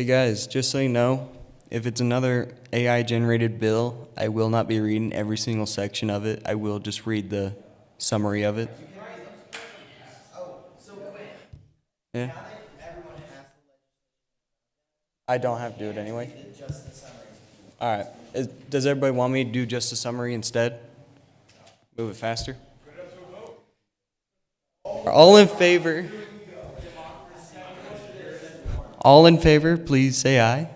Hey guys, just so you know, if it's another AI generated bill, I will not be reading every single section of it. I will just read the summary of it. Yeah. I don't have to do it anyway. All right. Does everybody want me to do just a summary instead? Move it faster. All in favor? All in favor, please say aye.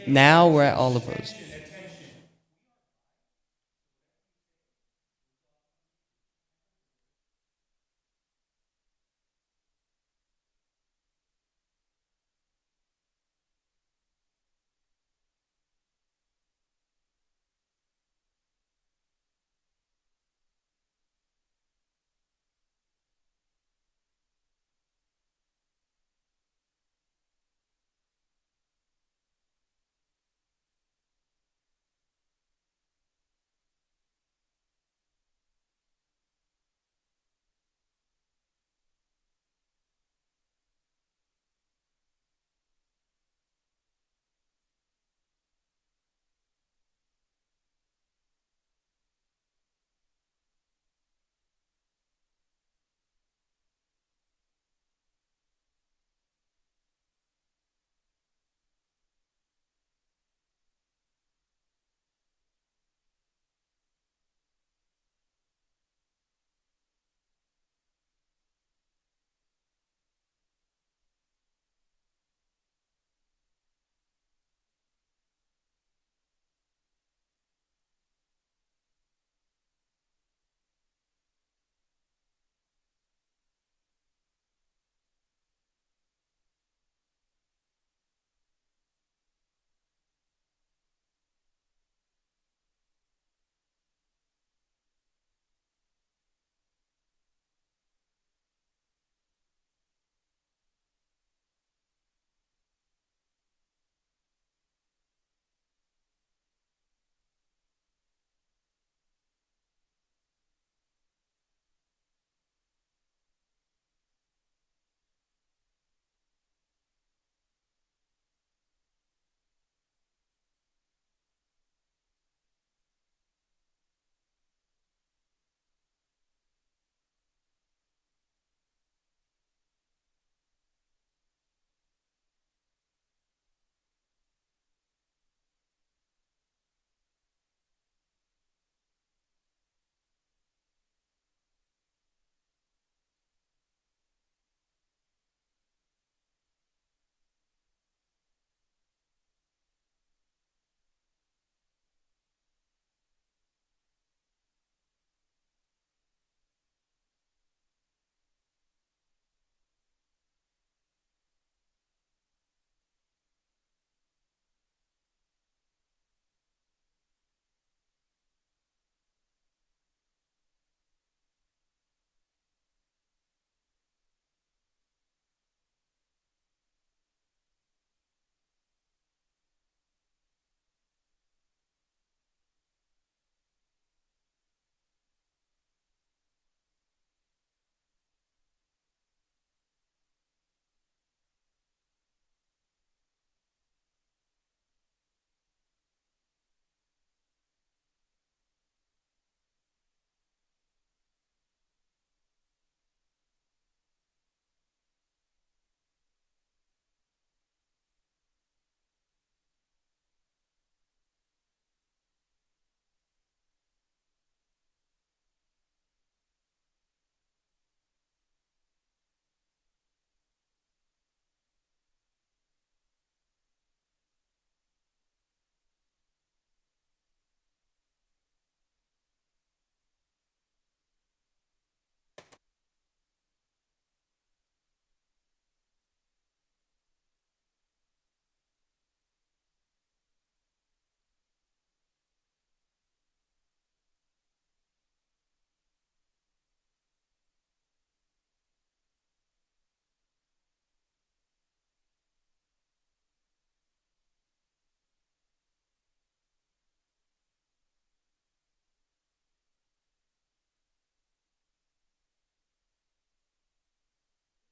Now we're at all opposed.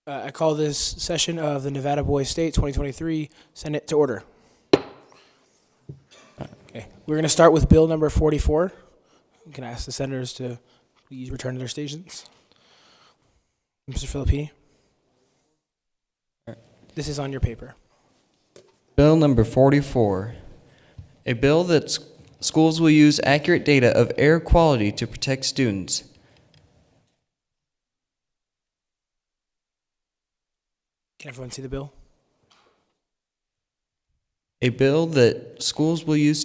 I call this session of the Nevada Boys State 2023 Senate to order. Okay, we're going to start with bill number 44. Can I ask the senators to please return to their stations? Mr. Filippini? This is on your paper. Bill number 44, a bill that schools will use accurate data of air quality to protect students. Can everyone see the bill? A bill that schools will use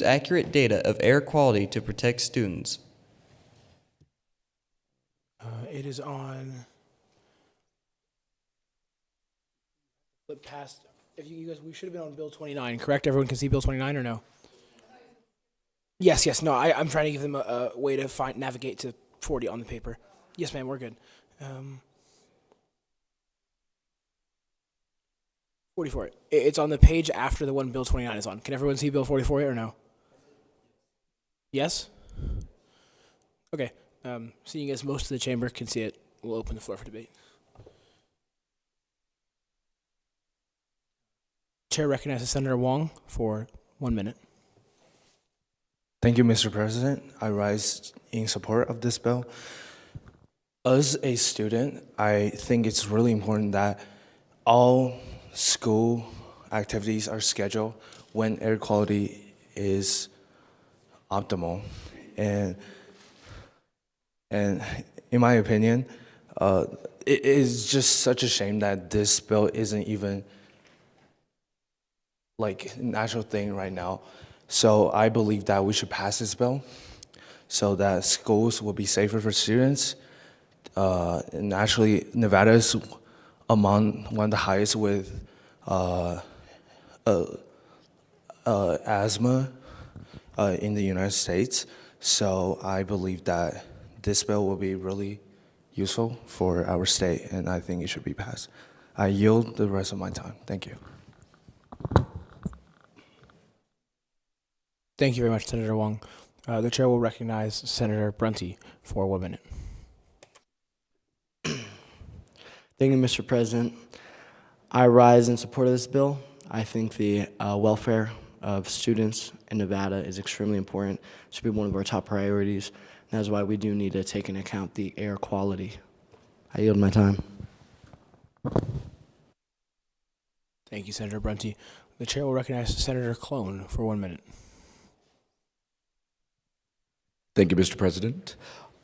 accurate data of air quality to protect students. It is on. Flip past. If you guys, we should have been on Bill 29, correct? Everyone can see Bill 29 or no? Yes. No, I'm trying to give them a way to navigate to 40 on the paper. Yes, ma'am, we're good. 44. It's on the page after the one Bill 29 is on. Can everyone see Bill 44 or no? Yes? Okay. Seeing as most of the chamber can see it, we'll open the floor for debate. Chair recognizes Senator Wong for 1 minute. Thank you, Mr. President. I rise in support of this bill. As a student, I think it's really important that all school activities are scheduled when air quality is optimal. And in my opinion, it is just such a shame that this bill isn't even like an actual thing right now. So I believe that we should pass this bill so that schools will be safer for students. And actually, Nevada is among one of the highest with asthma in the United States. So I believe that this bill will be really useful for our state, and I think it should be passed. I yield the rest of my time. Thank you. Thank you very much, Senator Wong. The chair will recognize Senator Brunty for 1 minute. Thank you, Mr. President. I rise in support of this bill. I think the welfare of students in Nevada is extremely important. It should be one of our top priorities. And that's why we do need to take into account the air quality. I yield my time. Thank you, Senator Brunty. The chair will recognize Senator Clone for 1 minute. Thank you, Mr. President.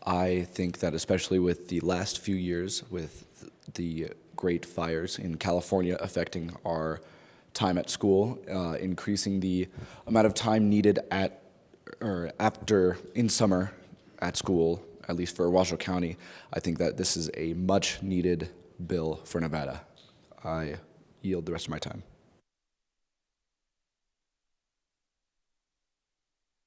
I think that especially with the last few years with the great fires in California affecting our time at school, increasing the amount of time needed in summer at school, at least for Washoe County, I think that this is a much needed bill for Nevada. I yield the rest of my time.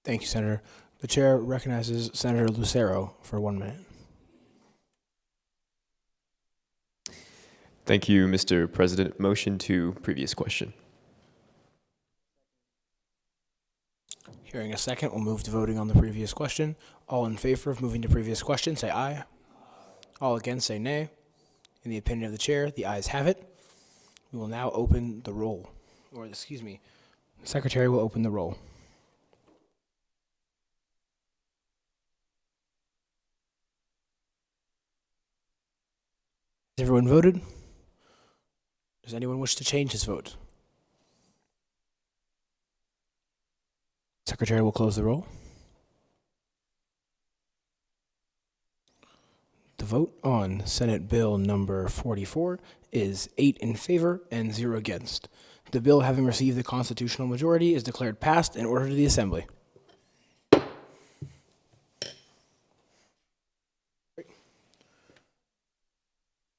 Thank you, Senator. The chair recognizes Senator Lucero for 1 minute. Thank you, Mr. President. Motion to previous question. Hearing a second, we'll move to voting on the previous question. All in favor of moving to previous question, say aye. All against, say nay. In the opinion of the chair, the ayes have it. We will now open the roll. The Secretary will open the roll. Has everyone voted? Does anyone wish to change his vote? Secretary will close the roll. The vote on Senate Bill number 44 is 8 in favor and 0 against. The bill, having received the constitutional majority, is declared passed and ordered to the Assembly.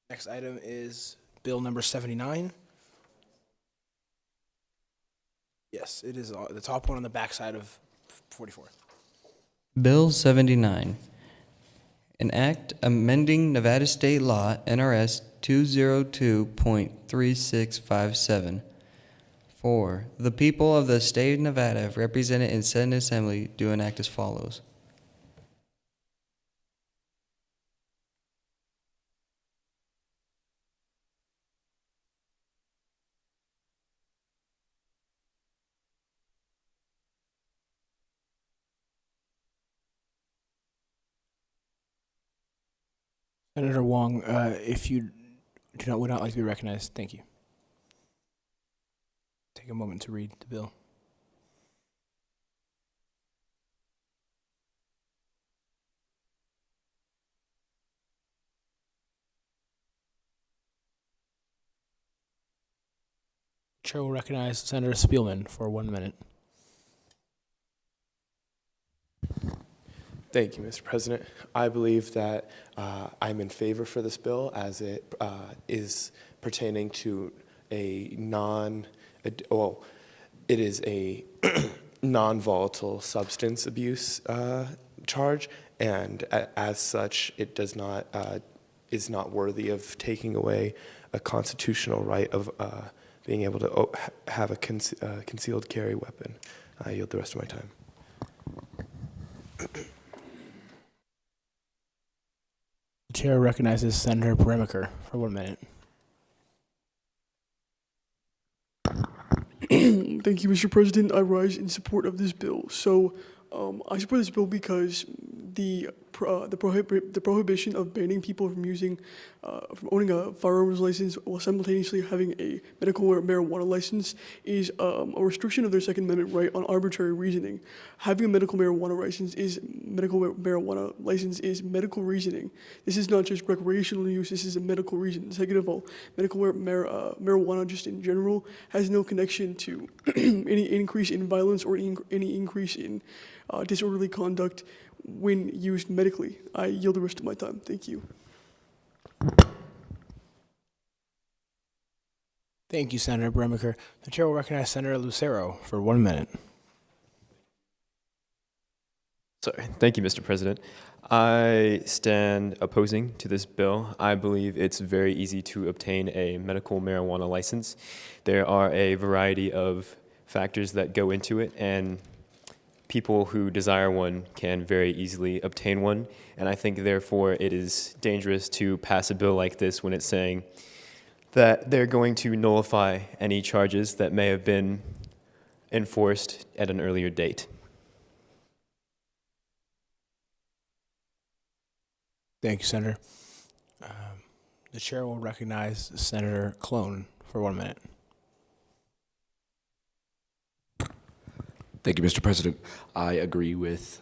Next item is Bill number 79. Yes, it is the top one on the back side of 44. Bill 79, an act amending Nevada State Law NRS 202.3657. 4. The people of the state of Nevada represented in said assembly do enact as follows. Senator Wong, if you would not like to be recognized, thank you. Take a moment to read the bill. Chair will recognize Senator Spielman for 1 minute. Thank you, Mr. President. I believe that I'm in favor for this bill as it is pertaining to it is a non-volatile substance abuse charge, and as such, it does not is not worthy of taking away a constitutional right of being able to have a concealed carry weapon. I yield the rest of my time. The chair recognizes Senator Bremiker for 1 minute. Thank you, Mr. President. I rise in support of this bill. So, I support this bill because the prohibition of banning people from from owning a firearms license while simultaneously having a medical marijuana license is a restriction of their Second Amendment right on arbitrary reasoning. Having a medical marijuana license is medical reasoning. This is not just recreational use. This is a medical reason. Second of all, medical marijuana just in general has no connection to any increase in violence or any increase in disorderly conduct when used medically. I yield the rest of my time. Thank you. Thank you, Senator Bremiker. The chair will recognize Senator Lucero for 1 minute. Sorry. Thank you, Mr. President. I stand opposing to this bill. I believe it's very easy to obtain a medical marijuana license. There are a variety of factors that go into it, and people who desire one can very easily obtain one. And I think, therefore, it is dangerous to pass a bill like this when it's saying that they're going to nullify any charges that may have been enforced at an earlier date. Thank you, Senator. The chair will recognize Senator Clone for 1 minute. Thank you, Mr. President. I agree with,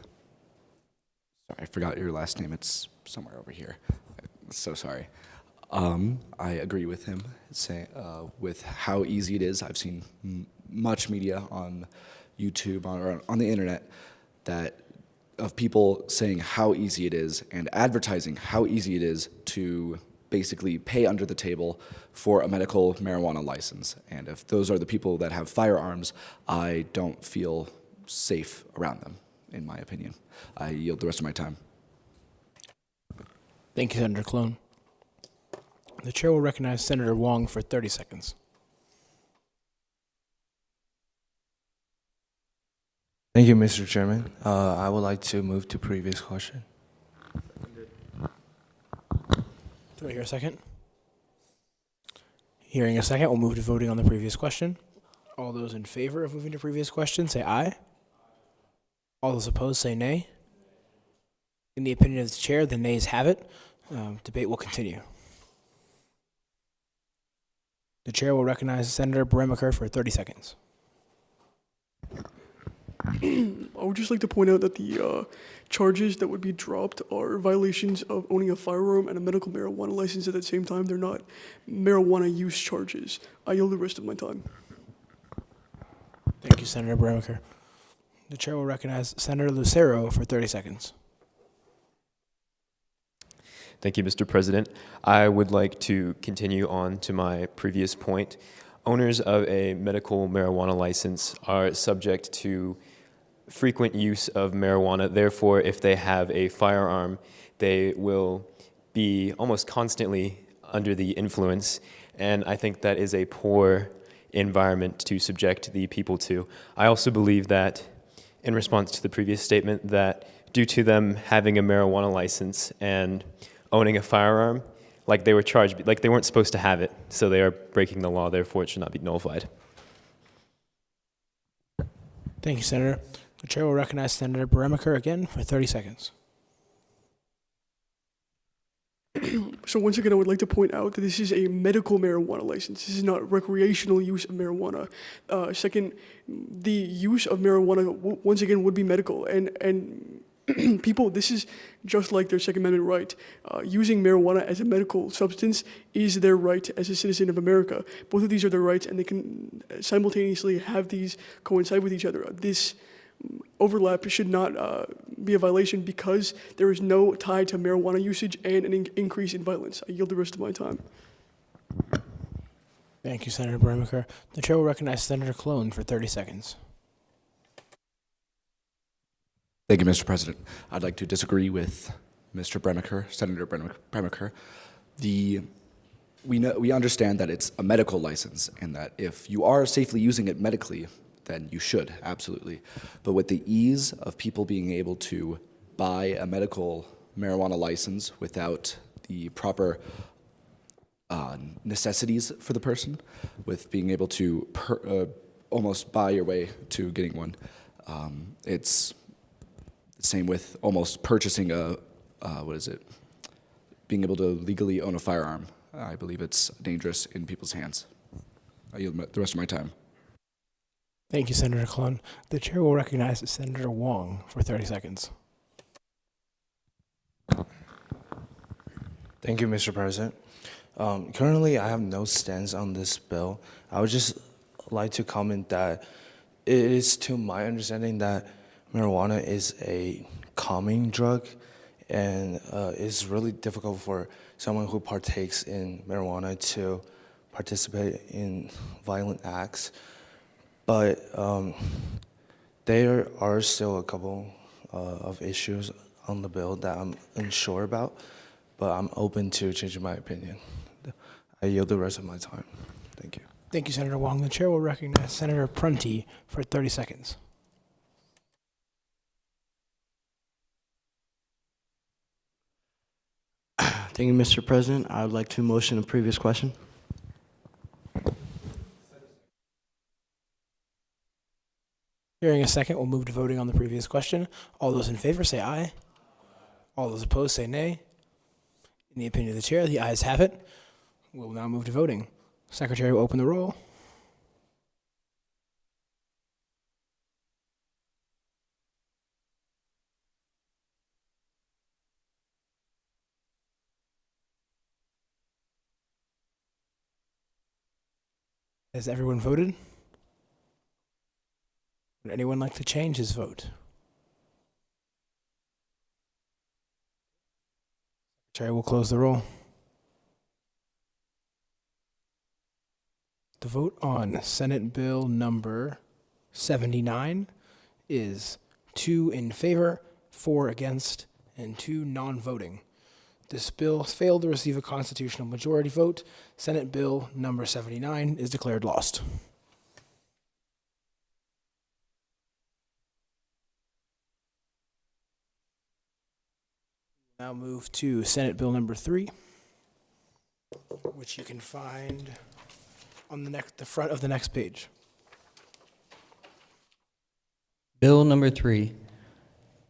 sorry, I forgot your last name. It's somewhere over here. So sorry. I agree with him with how easy it is. I've seen much media on YouTube or on the internet of people saying how easy it is and advertising how easy it is to basically pay under the table for a medical marijuana license. And if those are the people that have firearms, I don't feel safe around them, in my opinion. I yield the rest of my time. Thank you, Senator Clone. The chair will recognize Senator Wong for 30 seconds. Thank you, Mr. Chairman. I would like to move to previous question. Do I hear a second? Hearing a second, we'll move to voting on the previous question. All those in favor of moving to previous question, say aye. All those opposed, say nay. In the opinion of the chair, the nays have it. Debate will continue. The chair will recognize Senator Bremiker for 30 seconds. I would just like to point out that the charges that would be dropped are violations of owning a firearm and a medical marijuana license at the same time. They're not marijuana use charges. I yield the rest of my time. Thank you, Senator Bremiker. The chair will recognize Senator Lucero for 30 seconds. Thank you, Mr. President. I would like to continue on to my previous point. Owners of a medical marijuana license are subject to frequent use of marijuana. Therefore, if they have a firearm, they will be almost constantly under the influence. And I think that is a poor environment to subject the people to. I also believe that, in response to the previous statement, that due to them having a marijuana license and owning a firearm, like they were charged, like they weren't supposed to have it, so they are breaking the law, therefore it should not be nullified. Thank you, Senator. The chair will recognize Senator Bremiker again for 30 seconds. So once again, I would like to point out that this is a medical marijuana license. This is not recreational use of marijuana. Second, the use of marijuana, once again, would be medical. And people, this is just like their Second Amendment right. Using marijuana as a medical substance is their right as a citizen of America. Both of these are their rights, and they can simultaneously have these coincide with each other. This overlap should not be a violation because there is no tie to marijuana usage and an increase in violence. I yield the rest of my time. Thank you, Senator Bremiker. The chair will recognize Senator Clone for 30 seconds. Thank you, Mr. President. I'd like to disagree with Mr. Bremiker, Senator Bremiker. We understand that it's a medical license and that if you are safely using it medically, then you should, absolutely. But with the ease of people being able to buy a medical marijuana license without the proper necessities for the person, with being able to almost buy your way to getting one, it's the same with almost purchasing being able to legally own a firearm. I believe it's dangerous in people's hands. I yield the rest of my time. Thank you, Senator Clone. The chair will recognize Senator Wong for 30 seconds. Thank you, Mr. President. Currently, I have no stance on this bill. I would just like to comment that it is to my understanding that marijuana is a calming drug, and it's really difficult for someone who partakes in marijuana to participate in violent acts. But there are still a couple of issues on the bill that I'm unsure about, but I'm open to changing my opinion. I yield the rest of my time. Thank you. Thank you, Senator Wong. The chair will recognize Senator Prunty for 30 seconds. Thank you, Mr. President. I would like to motion a previous question. Hearing a second, we'll move to voting on the previous question. All those in favor say aye. All those opposed say nay. In the opinion of the chair, the ayes have it. We'll now move to voting. Secretary will open the roll. Has everyone voted? Would anyone like to change his vote? Secretary will close the roll. The vote on Senate Bill number 79 is 2 in favor, 4 against, and 2 non-voting. This bill failed to receive a constitutional majority vote. Senate Bill number 79 is declared lost. Now move to Senate Bill number 3, which you can find on the front of the next page. Bill number 3,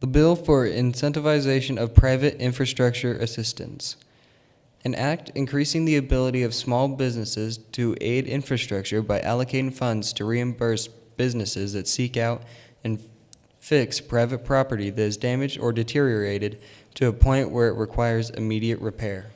the bill for incentivization of private infrastructure assistance. An act increasing the ability of small businesses to aid infrastructure by allocating funds to reimburse businesses that seek out and fix private property that is damaged or deteriorated to a point where it requires immediate repair.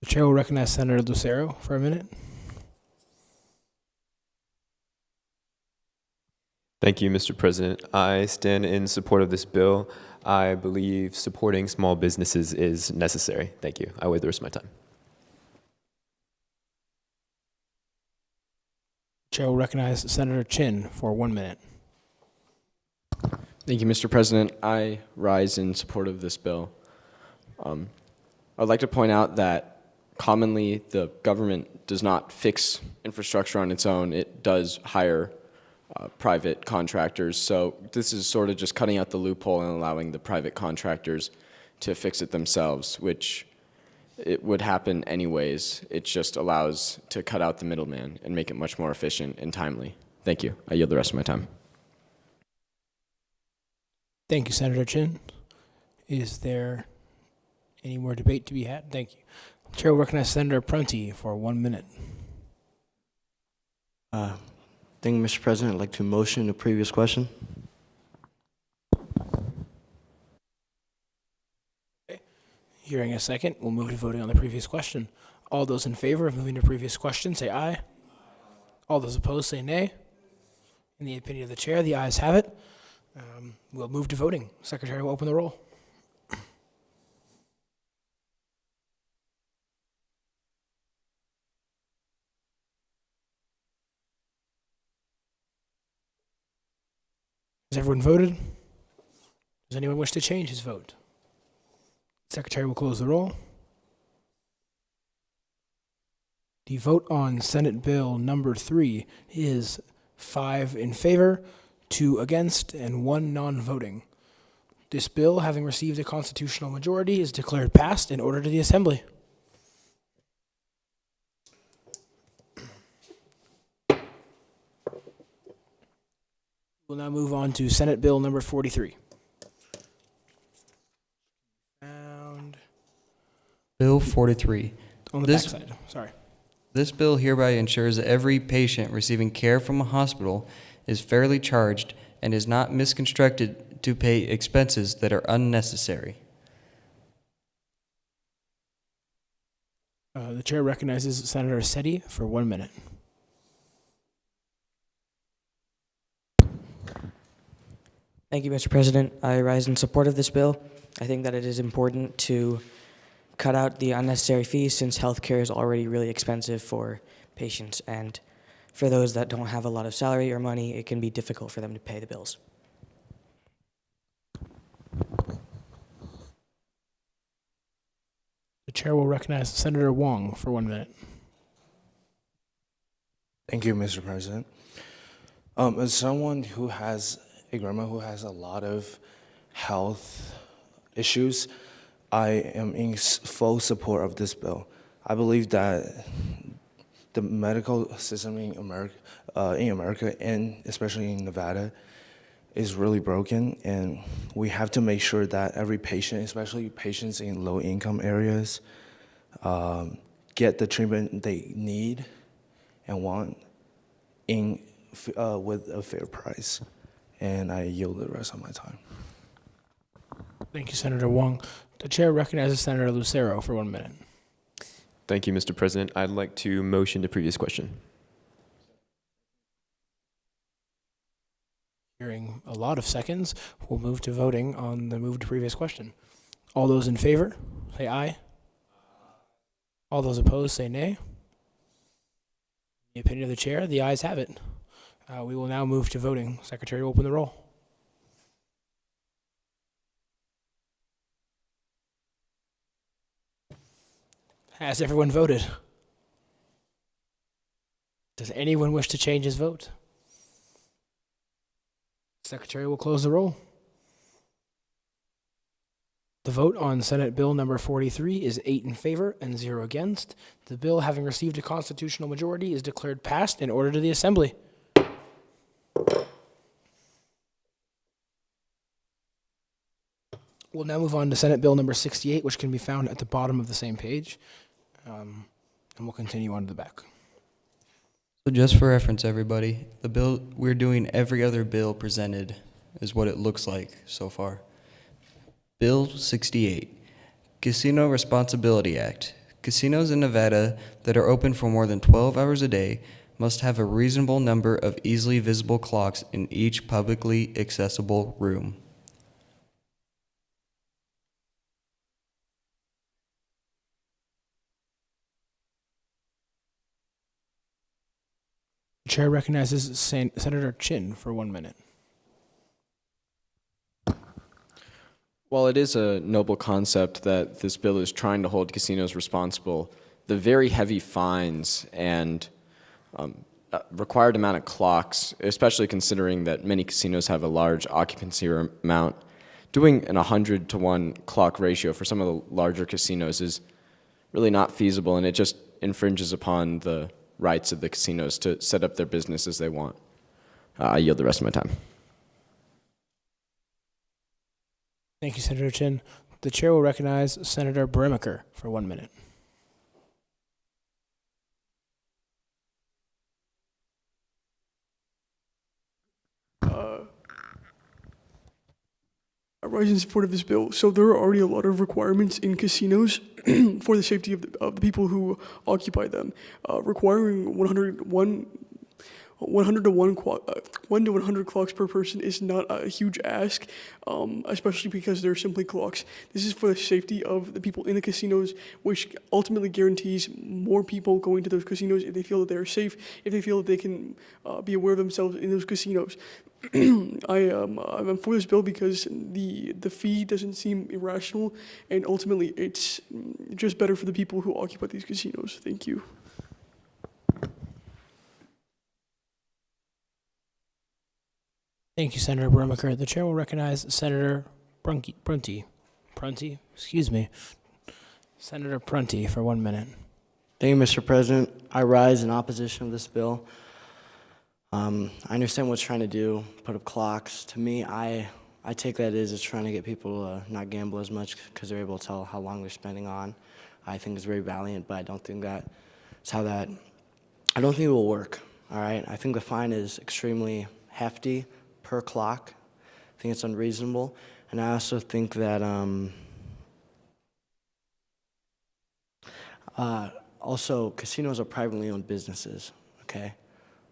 The chair will recognize Senator Lucero for a minute. Thank you, Mr. President. I stand in support of this bill. I believe supporting small businesses is necessary. Thank you. I wait the rest of my time. The chair will recognize Senator Chin for 1 minute. Thank you, Mr. President. I rise in support of this bill. I'd like to point out that commonly the government does not fix infrastructure on its own. It does hire private contractors. So this is sort of just cutting out the loophole and allowing the private contractors to fix it themselves, which it would happen anyways. It just allows to cut out the middleman and make it much more efficient and timely. Thank you. I yield the rest of my time. Thank you, Senator Chin. Is there any more debate to be had? Thank you. Chair will recognize Senator Prunty for 1 minute. Thank you, Mr. President. I'd like to motion the previous question. Hearing a second, we'll move to voting on the previous question. All those in favor of moving to previous question, say aye. All those opposed, say nay. In the opinion of the chair, the ayes have it. We'll move to voting. Secretary will open the roll. Has everyone voted? Does anyone wish to change his vote? Secretary will close the roll. The vote on Senate Bill number 3 is 5 in favor, 2 against, and 1 non-voting. This bill, having received a constitutional majority, is declared passed and ordered to the Assembly. We'll now move on to Senate Bill number 43. Bill 43. On the This- backside, sorry. This bill hereby ensures that every patient receiving care from a hospital is fairly charged and is not misconstructed to pay expenses that are unnecessary. The chair recognizes Senator Setti for 1 minute. Thank you, Mr. President. I rise in support of this bill. I think that it is important to cut out the unnecessary fees since healthcare is already really expensive for patients, and for those that don't have a lot of salary or money, it can be difficult for them to pay the bills. The chair will recognize Senator Wong for 1 minute. Thank you, Mr. President. As someone who has a grandma who has a lot of health issues, I am in full support of this bill. I believe that the medical system in America, and especially in Nevada, is really broken, and we have to make sure that every patient, especially patients in low-income areas, get the treatment they need and want with a fair price. And I yield the rest of my time. Thank you, Senator Wong. The chair recognizes Senator Lucero for 1 minute. Thank you, Mr. President. I'd like to motion the previous question. Hearing a lot of seconds, we'll move to voting on the move to previous question. All those in favor, say aye. All those opposed, say nay. In the opinion of the chair, the ayes have it. We will now move to voting. Secretary will open the roll. Has everyone voted? Does anyone wish to change his vote? Secretary will close the roll. The vote on Senate Bill number 43 is 8 in favor and 0 against. The bill, having received a constitutional majority, is declared passed and ordered to the Assembly. We'll now move on to Senate Bill number 68, which can be found at the bottom of the same page. And we'll continue on to the back. So just for reference, everybody, the bill, we're doing every other bill presented is what it looks like so far. Bill 68, Casino Responsibility Act. Casinos in Nevada that are open for more than 12 hours a day must have a reasonable number of easily visible clocks in each publicly accessible room. The chair recognizes Senator Chin for 1 minute. While it is a noble concept that this bill is trying to hold casinos responsible, the very heavy fines and required amount of clocks, especially considering that many casinos have a large occupancy amount, doing an 100-to-1 clock ratio for some of the larger casinos is really not feasible, and it just infringes upon the rights of the casinos to set up their business as they want. I yield the rest of my time. Thank you, Senator Chin. The chair will recognize Senator Bremiker for 1 minute. I rise in support of this bill. So there are already a lot of requirements in casinos for the safety of the people who occupy them. Requiring 100 to 1 to 100 clocks per person is not a huge ask, especially because they're simply clocks. This is for the safety of the people in the casinos, which ultimately guarantees more people going to those casinos if they feel that they're safe, if they feel that they can be aware of themselves in those casinos. I'm for this bill because the fee doesn't seem irrational, and ultimately it's just better for the people who occupy these casinos. Thank you. Thank you, Senator Bremiker. The chair will recognize Senator Prunty. Excuse me. Senator Prunty for 1 minute. Thank you, Mr. President. I rise in opposition of this bill. I understand what it's trying to do, put up clocks. To me, I take that as it's trying to get people to not gamble as much because they're able to tell how long they're spending on. I think it's very valiant, but I don't think it will work, all right? I think the fine is extremely hefty per clock. I think it's unreasonable. And I also think that also casinos are privately owned businesses, okay?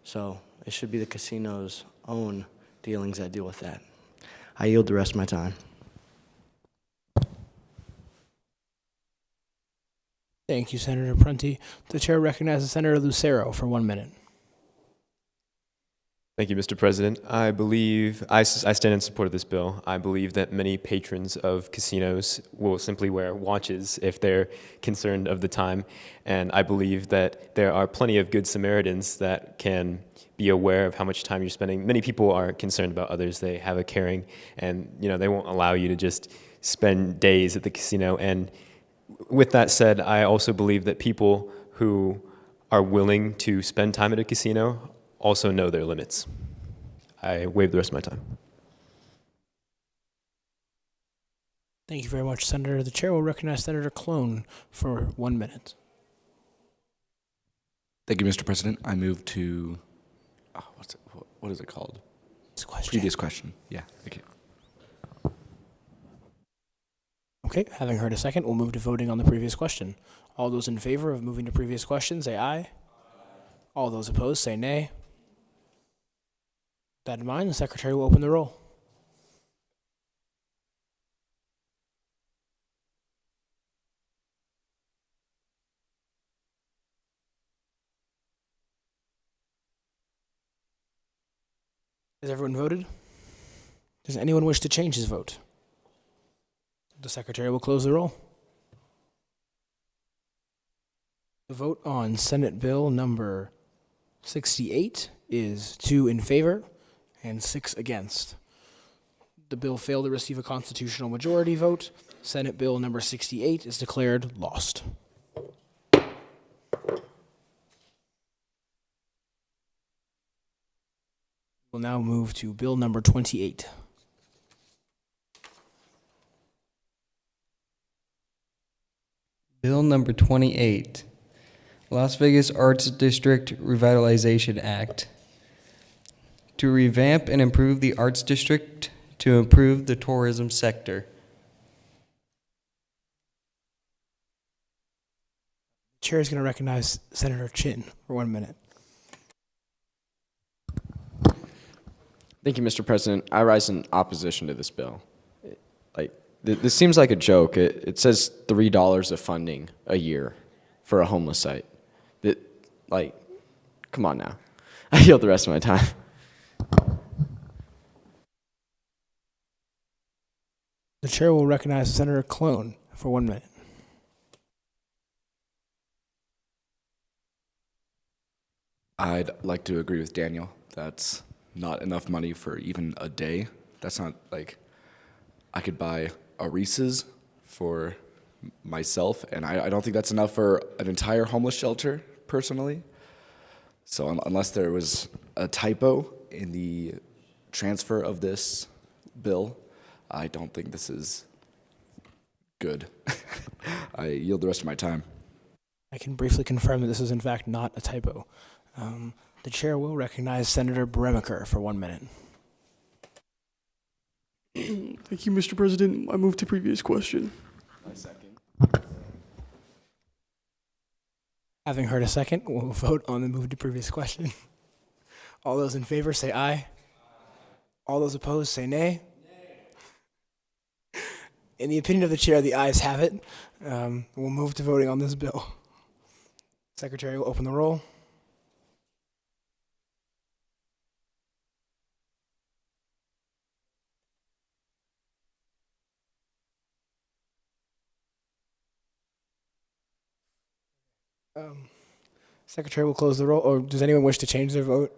So it should be the casino's own dealings that deal with that. I yield the rest of my time. Thank you, Senator Prunty. The chair recognizes Senator Lucero for 1 minute. Thank you, Mr. President. I believe, I stand in support of this bill. I believe that many patrons of casinos will simply wear watches if they're concerned of the time. And I believe that there are plenty of good Samaritans that can be aware of how much time you're spending. Many people are concerned about others. They have a caring, and they won't allow you to just spend days at the casino. And with that said, I also believe that people who are willing to spend time at a casino also know their limits. I waive the rest of my time. Thank you very much, Senator. The chair will recognize Senator Clone for 1 minute. Thank you, Mr. President. I move to, what is it called? Previous question. Yeah, thank you. Okay, having heard a second, we'll move to voting on the previous question. All those in favor of moving to previous question, say aye. All those opposed, say nay. With that in mind, the secretary will open the roll. Has everyone voted? Does anyone wish to change his vote? The secretary will close the roll. The vote on Senate Bill number 68 is 2 in favor and 6 against. The bill failed to receive a constitutional majority vote. Senate Bill number 68 is declared lost. We'll now move to Bill number 28. Bill number 28, Las Vegas Arts District Revitalization Act. To revamp and improve the Arts District to improve the tourism sector. The chair is going to recognize Senator Chin for 1 minute. Thank you, Mr. President. I rise in opposition to this bill. This seems like a joke. It says $3 of funding a year for a homeless site. Come on now. I yield the rest of my time. The chair will recognize Senator Clone for 1 minute. I'd like to agree with Daniel. That's not enough money for even a day. That's not like I could buy a Reese's for myself, and I don't think that's enough for an entire homeless shelter, personally. So unless there was a typo in the transfer of this bill, I don't think this is good. I yield the rest of my time. I can briefly confirm that this is in fact not a typo. The chair will recognize Senator Bremiker for 1 minute. Thank you, Mr. President. I move to previous question. Having heard a second, we'll vote on the move to previous question. All those in favor say aye. All those opposed say nay. In the opinion of the chair, the ayes have it. We'll move to voting on this bill. Secretary will open the roll. Secretary will close the roll, or does anyone wish to change their vote?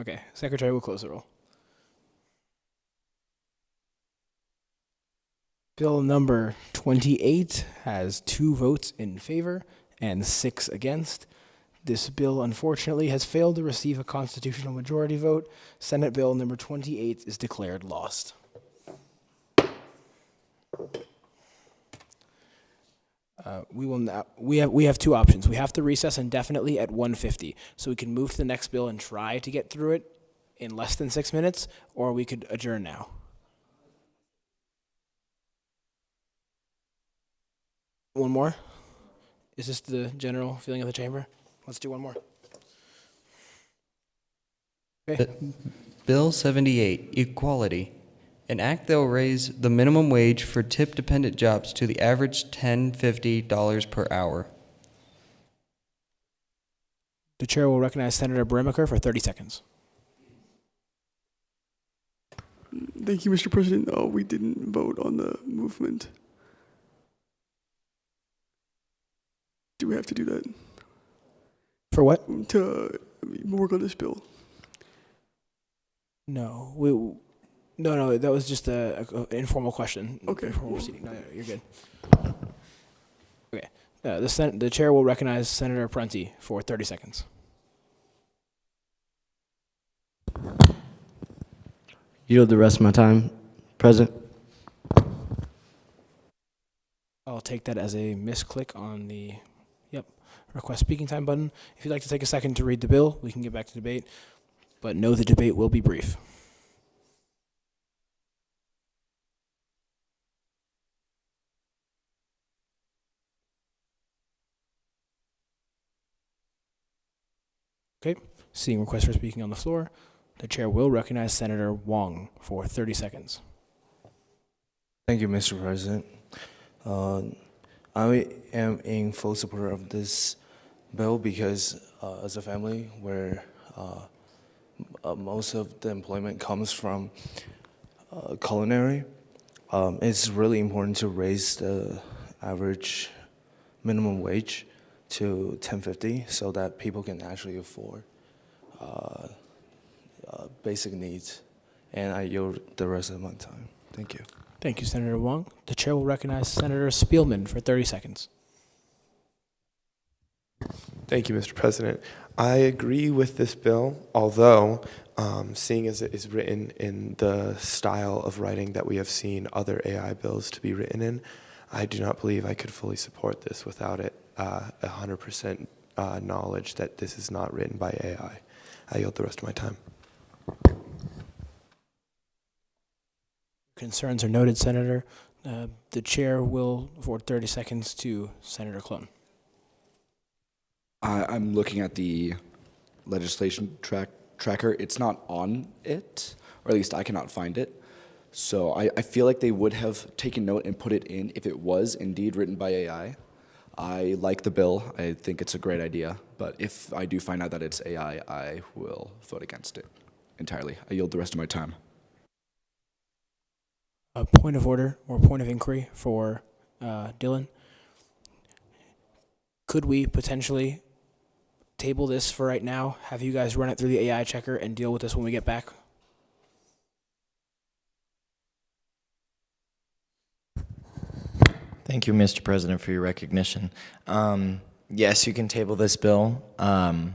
Okay, Secretary will close the roll. Bill number 28 has 2 votes in favor and 6 against. This bill, unfortunately, has failed to receive a constitutional majority vote. Senate Bill number 28 is declared lost. We have 2 options. We have to recess indefinitely at 1:50, so we can move to the next bill and try to get through it in less than 6 minutes, or we could adjourn now. One more? Is this the general feeling of the chamber? Let's do one more. Okay. Bill 78, Equality. An act that will raise the minimum wage for tip-dependent jobs to the average $10.50 per hour. The chair will recognize Senator Bremiker for 30 seconds. Thank you, Mr. President. We didn't vote on the movement. Do we have to do that? For what? To work on this bill. No, no, that was just an informal question. Okay. Informal proceeding. No, you're good. Okay. The chair will recognize Senator Prunty for 30 seconds. Yield the rest of my time, President. I'll take that as a misclick on the request speaking time button. If you'd like to take a second to read the bill, we can get back to debate, but know the debate will be brief. Okay, seeing requests for speaking on the floor, the chair will recognize Senator Wong for 30 seconds. Thank you, Mr. President. I am in full support of this bill because as a family where most of the employment comes from culinary, it's really important to raise the average minimum wage to $10.50 so that people can actually afford basic needs. And I yield the rest of my time. Thank you. Thank you, Senator Wong. The chair will recognize Senator Spielman for 30 seconds. Thank you, Mr. President. I agree with this bill, although seeing as it is written in the style of writing that we have seen other AI bills to be written in, I do not believe I could fully support this without it 100% knowledge that this is not written by AI. I yield the rest of my time. Concerns are noted, Senator. The chair will afford 30 seconds to Senator Clone. I'm looking at the legislation tracker. It's not on it, or at least I cannot find it. So I feel like they would have taken note and put it in if it was indeed written by AI. I like the bill. I think it's a great idea. But if I do find out that it's AI, I will vote against it entirely. I yield the rest of my time. A point of order or point of inquiry for Dylan. Could we potentially table this for right now, have you guys run it through the AI checker and deal with this when we get back? Thank you, Mr. President, for your recognition. Yes, you can table this bill, and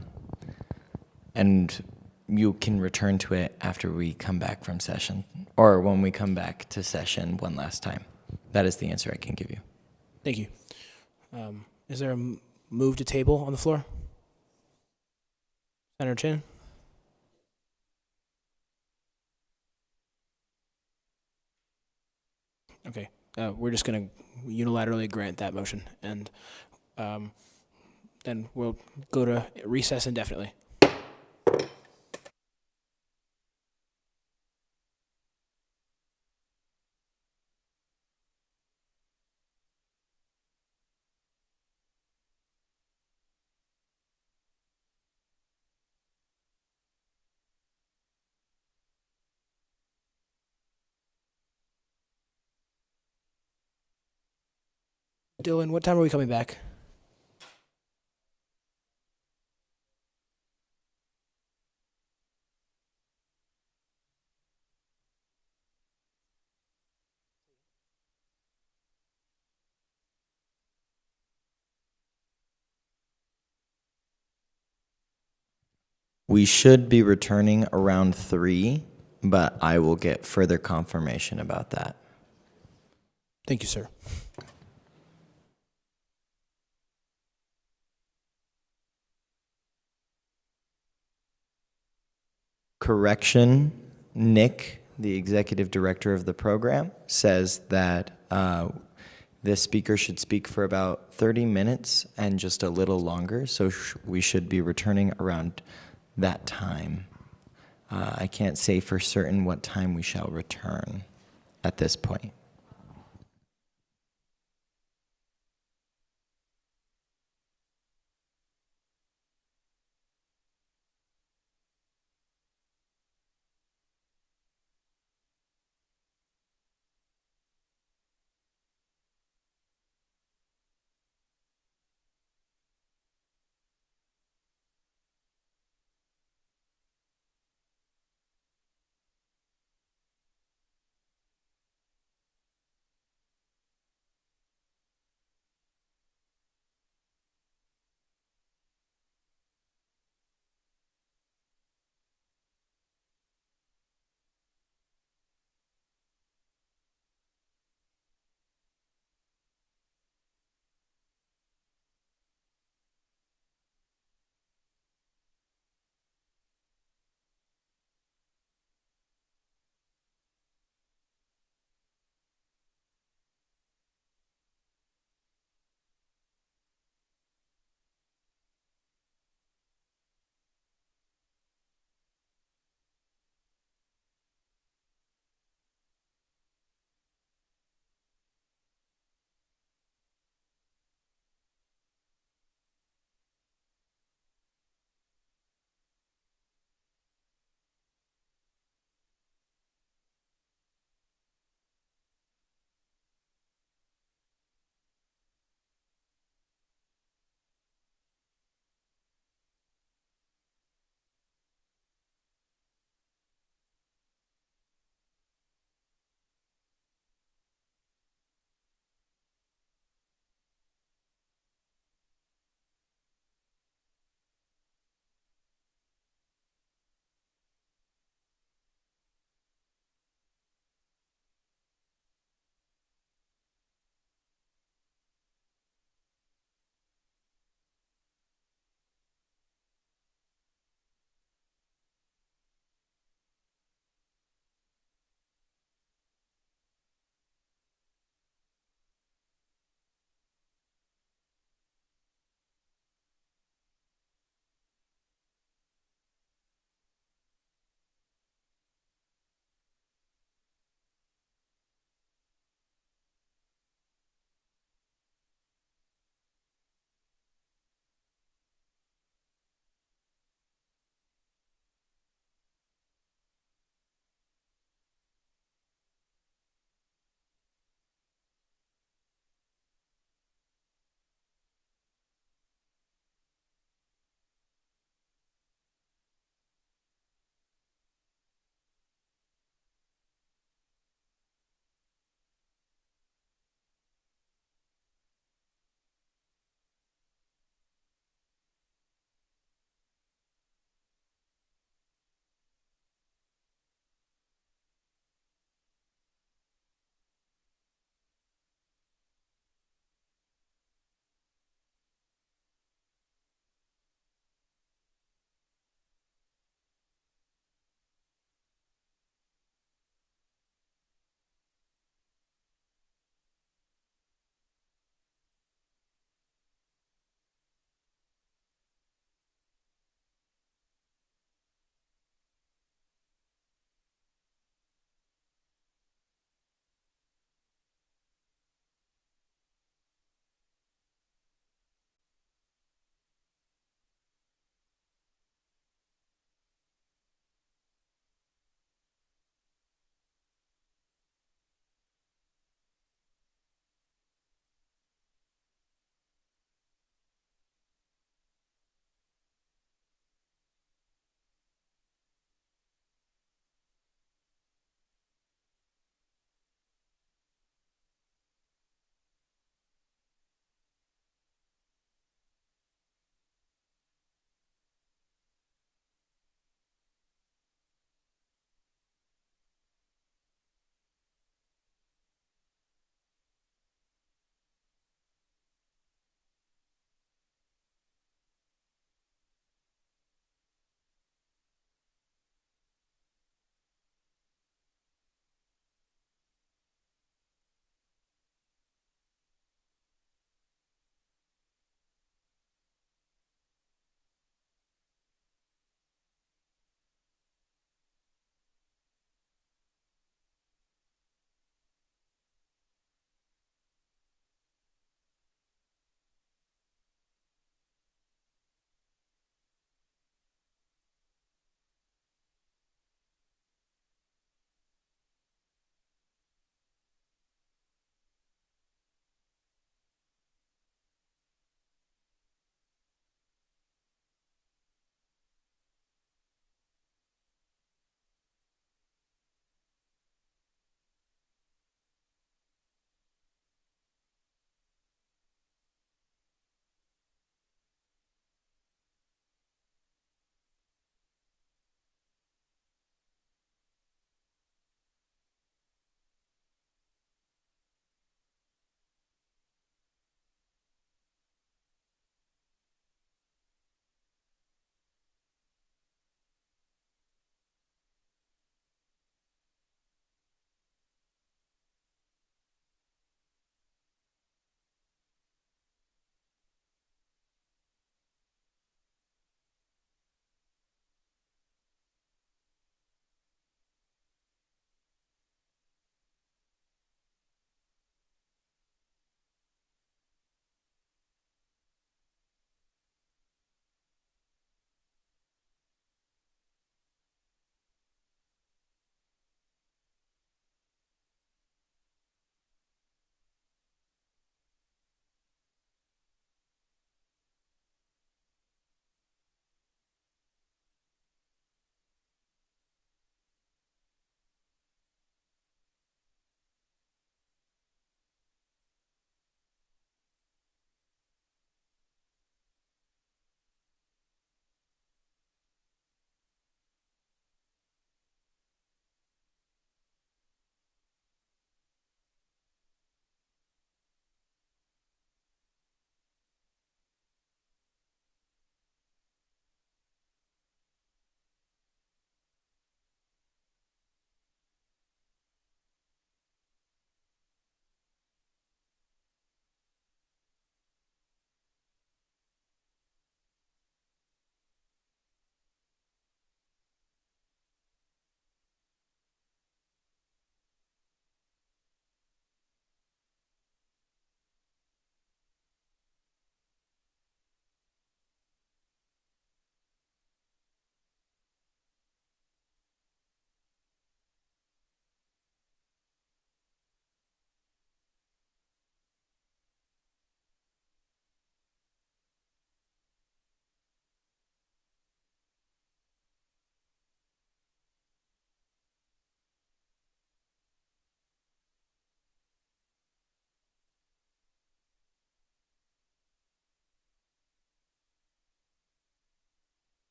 you can return to it after we come back from session, or when we come back to session one last time. That is the answer I can give you. Thank you. Is there a move to table on the floor? Senator Chin? Okay. We're just going to unilaterally grant that motion, and then we'll go to recess indefinitely. Dylan, what time are we coming back? We should be returning around 3, but I will get further confirmation about that. Thank you, sir. Correction, Nick, the executive director of the program, says that this speaker should speak for about 30 minutes and just a little longer, so we should be returning around that time. I can't say for certain what time we shall return at this point.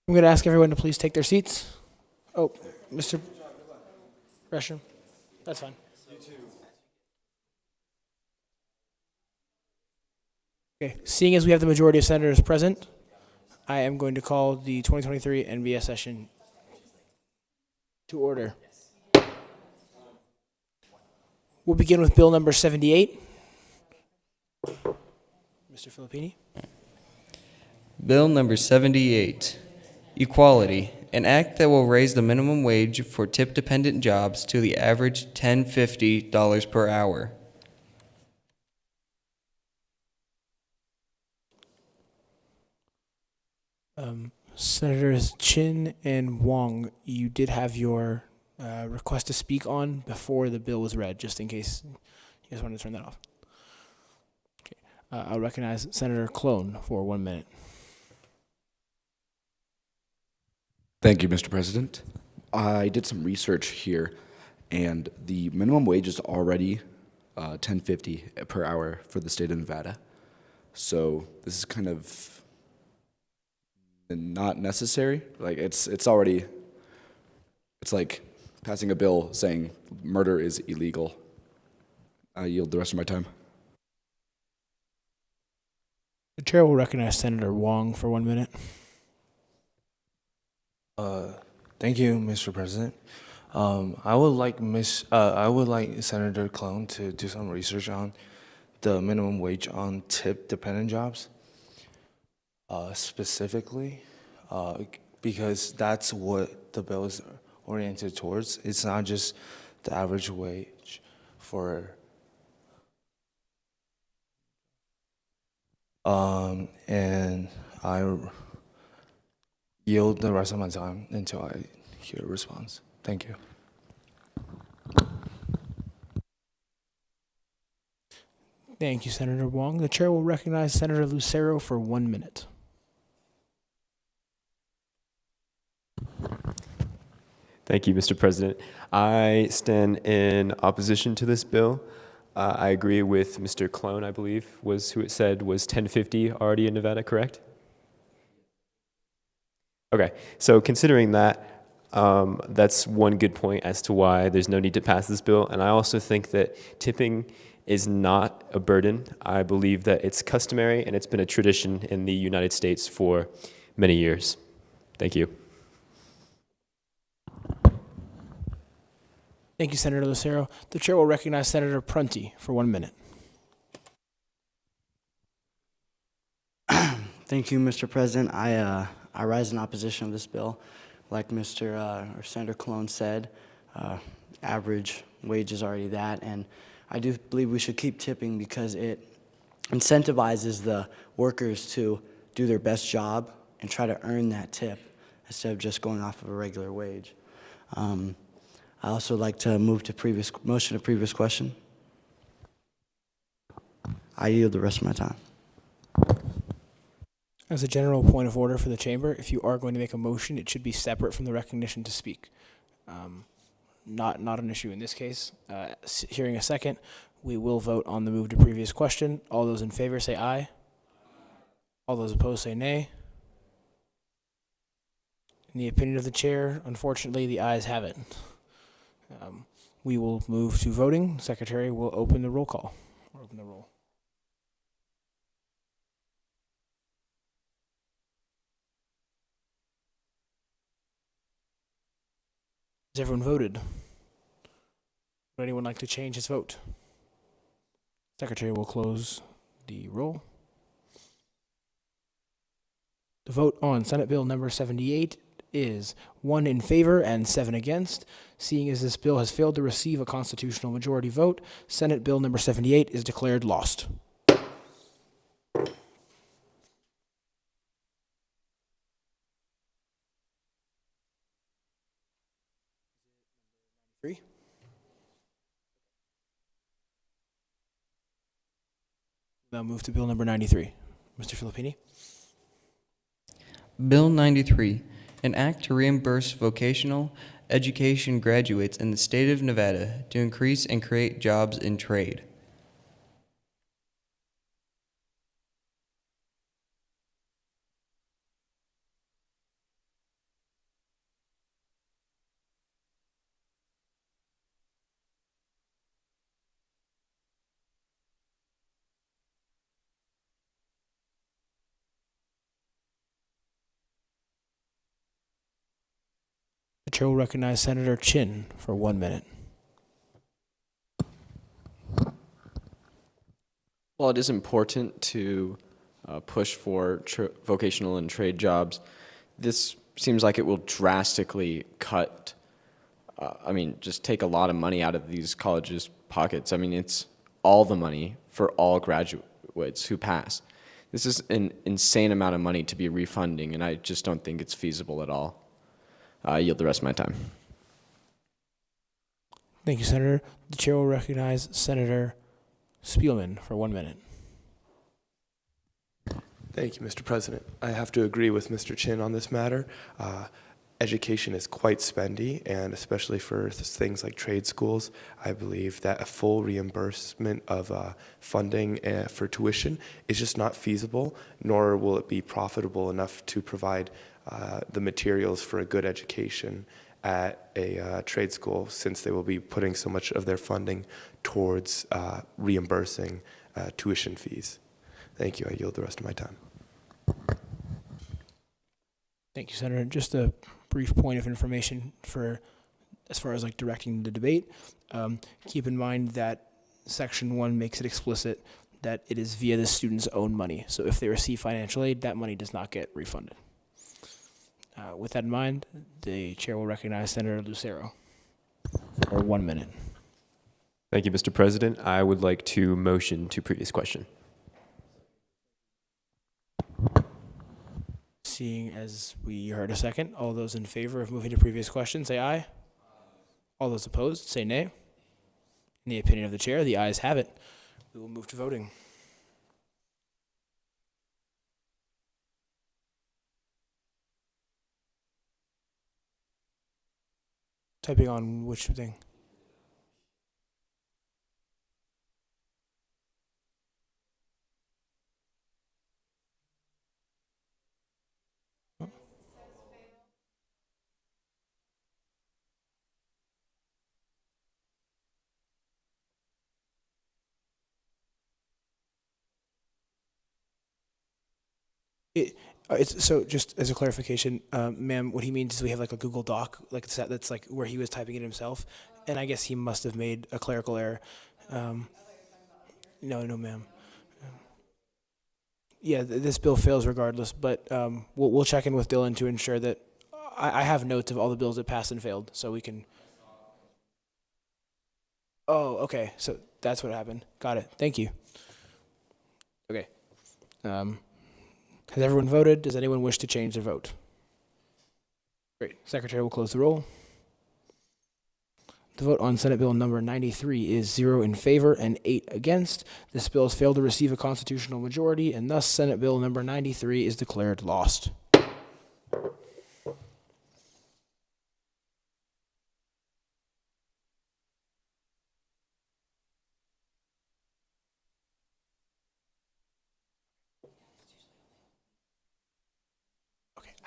I'm going to ask everyone to please take their seats. Oh, Mr. Gresham, that's fine. Okay, seeing as we have the majority of senators present, I am going to call the 2023 NVS session to order. We'll begin with bill number 78. Mr. Filippini. Bill number 78, Equality, an act that will raise the minimum wage for tip-dependent jobs to the average $10.50 per hour. Senators Chin and Wong, you did have your request to speak on before the bill was read, just in case you guys wanted to turn that off. Okay. I'll recognize Senator Clone for 1 minute. Thank you, Mr. President. I did some research here, and the minimum wage is already $10.50 per hour for the state of Nevada. So this is kind of not necessary. Like it's like passing a bill saying murder is illegal. I yield the rest of my time. The chair will recognize Senator Wong for 1 minute. Thank you, Mr. President. I would like Senator Clone to do some research on the minimum wage on tip-dependent jobs, specifically, because that's what the bill is oriented towards. It's not just the average wage for. And I yield the rest of my time until I hear a response. Thank you. Thank you, Senator Wong. The chair will recognize Senator Lucero for 1 minute. Thank you, Mr. President. I stand in opposition to this bill. I agree with Mr. Clone, I believe, was who it said was 1050 already in Nevada, correct? Okay, so considering that, that's one good point as to why there's no need to pass this bill. And I also think that tipping is not a burden. I believe that it's customary and it's been a tradition in the United States for many years. Thank you. Thank you, Senator Lucero. The chair will recognize Senator Prunty for 1 minute. Thank you, Mr. President. I rise in opposition of this bill. Like Senator Clone said, average wage is already that, and I do believe we should keep tipping because it incentivizes the workers to do their best job and try to earn that tip instead of just going off of a regular wage. I also like to move to motion to previous question. I yield the rest of my time. As a general point of order for the chamber, if you are going to make a motion, it should be separate from the recognition to speak. Not an issue in this case. Hearing a second, we will vote on the move to previous question. All those in favor say aye. All those opposed say nay. In the opinion of the chair, unfortunately, the ayes have it. We will move to voting. Secretary will open the roll call. Or open the roll. Has everyone voted? Would anyone like to change his vote? Secretary will close the roll. The vote on Senate Bill number 78 is 1 in favor and 7 against. Seeing as this bill has failed to receive a constitutional majority vote, Senate Bill number 78 is declared lost. Now move to Bill number 93. Mr. Filippini. Bill 93, an act to reimburse vocational education graduates in the state of Nevada to increase and create jobs in trade. chair will recognize Senator Chin for 1 minute. While it is important to push for vocational and trade jobs, this seems like it will drastically cut, just take a lot of money out of these colleges' pockets. I mean, it's all the money for all graduates who pass. This is an insane amount of money to be refunding, and I just don't think it's feasible at all. I yield the rest of my time. Thank you, Senator. The chair will recognize Senator Spielman for 1 minute. Thank you, Mr. President. I have to agree with Mr. Chin on this matter. Education is quite spendy, and especially for things like trade schools, I believe that a full reimbursement of funding for tuition is just not feasible, nor will it be profitable enough to provide the materials for a good education at a trade school, since they will be putting so much of their funding towards reimbursing tuition fees. Thank you. I yield the rest of my time. Thank you, Senator. Just a brief point of information for as far as like directing the debate. Keep in mind that Section 1 makes it explicit that it is via the student's own money. So if they receive financial aid, that money does not get refunded. With that in mind, the chair will recognize Senator Lucero for 1 minute. Thank you, Mr. President. I would like to motion to previous question. Seeing as we heard a second, all those in favor of moving to previous question, say aye. All those opposed, say nay. In the opinion of the chair, the ayes have it. We will move to voting. Typing on which thing? It's so just as a clarification, ma'am, what he means is we have like a Google Doc, like that's like where he was typing it himself, and I guess he must have made a clerical error. No, ma'am. Yeah, this bill fails regardless, but we'll check in with Dylan to ensure that I have notes of all the bills that passed and failed, so we can. Oh, okay, so that's what happened. Got it. Thank you. Okay. Has everyone voted? Does anyone wish to change their vote? Great. Secretary will close the roll. The vote on Senate Bill number 93 is 0 in favor and 8 against. This bill has failed to receive a constitutional majority, and thus Senate Bill number 93 is declared lost.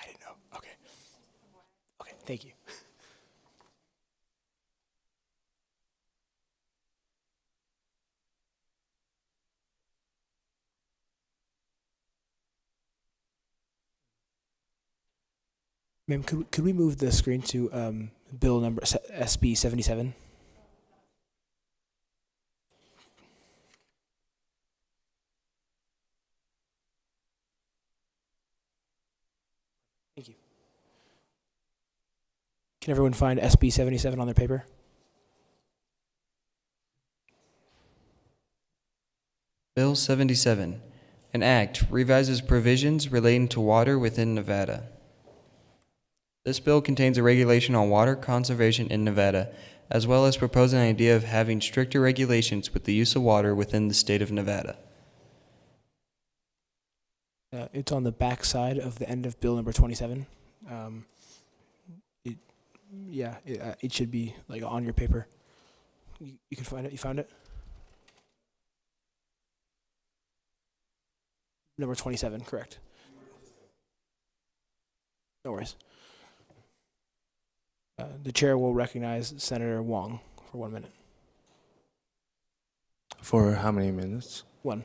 I didn't know. Okay, thank you. Ma'am, could we move the screen to bill number SB 77? Thank you. Can everyone find SB 77 on their paper? Bill 77, an act revises provisions relating to water within Nevada. This bill contains a regulation on water conservation in Nevada, as well as proposing an idea of having stricter regulations with the use of water within the state of Nevada. It's on the back side of the end of bill number 27. It should be like on your paper. You can find it. You found it? Number 27, correct. No worries. The chair will recognize Senator Wong for 1 minute. For how many minutes? 1.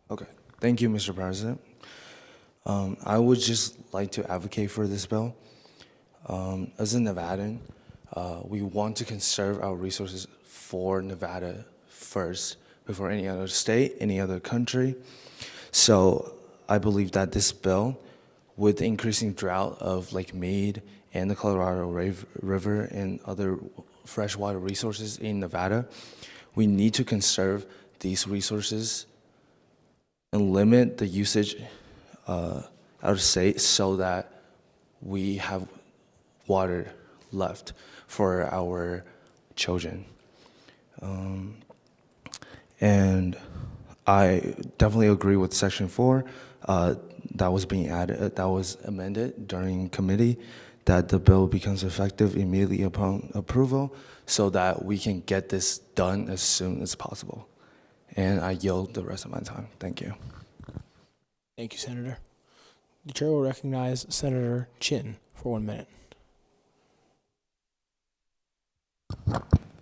Okay. Thank you, Mr. President. I would just like to advocate for this bill. As a Nevadan, we want to conserve our resources for Nevada first before any other state, any other country. So I believe that this bill, with the increasing drought of Lake Mead and the Colorado River and other freshwater resources in Nevada, we need to conserve these resources and limit the usage out of state so that we have water left for our children. And I definitely agree with Section 4 that was being added, that was amended during committee, that the bill becomes effective immediately upon approval so that we can get this done as soon as possible. And I yield the rest of my time. Thank you. Thank you, Senator. The chair will recognize Senator Chin for 1 minute.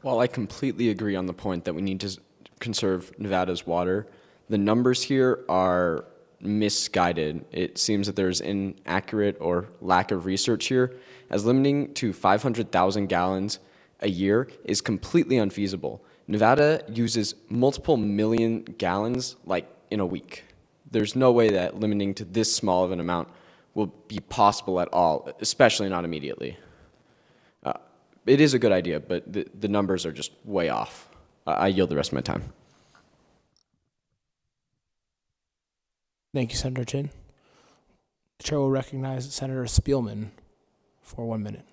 While I completely agree on the point that we need to conserve Nevada's water, the numbers here are misguided. It seems that there's inaccurate or lack of research here, as limiting to 500,000 gallons a year is completely unfeasible. Nevada uses multiple million gallons like in a week. There's no way that limiting to this small of an amount will be possible at all, especially not immediately. It is a good idea, but the numbers are just way off. I yield the rest of my time. Thank you, Senator Chin. The chair will recognize Senator Spielman for 1 minute.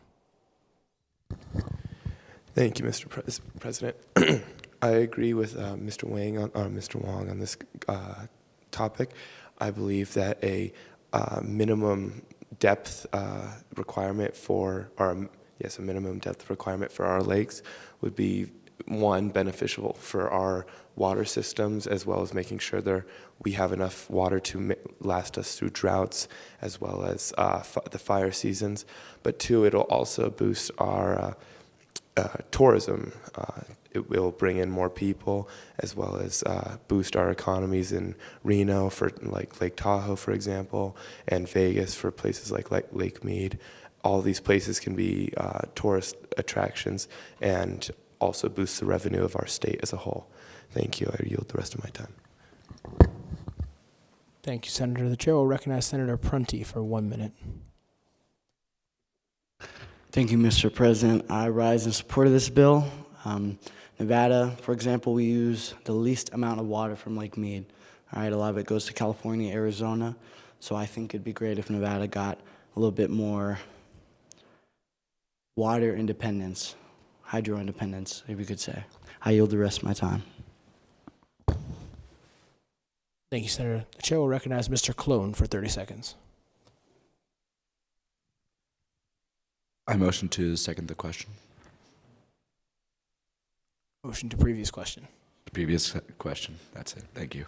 Thank you, Mr. President. I agree with Mr. Wong on this topic. I believe that a minimum depth requirement for a minimum depth requirement for our lakes would be, one, beneficial for our water systems, as well as making sure we have enough water to last us through droughts, as well as the fire seasons. But two, it'll also boost our tourism. It will bring in more people, as well as boost our economies in Reno for like Lake Tahoe, for example, and Vegas for places like Lake Mead. All these places can be tourist attractions and also boost the revenue of our state as a whole. Thank you. I yield the rest of my time. Thank you, Senator. The chair will recognize Senator Prunty for 1 minute. Thank you, Mr. President. I rise in support of this bill. Nevada, for example, we use the least amount of water from Lake Mead. All right, a lot of it goes to California, Arizona. So I think it'd be great if Nevada got a little bit more water independence, hydro independence, if you could say. I yield the rest of my time. Thank you, Senator. The chair will recognize Mr. Clone for 30 seconds. I motion to second the question. Motion to previous question. Previous question. That's it. Thank you.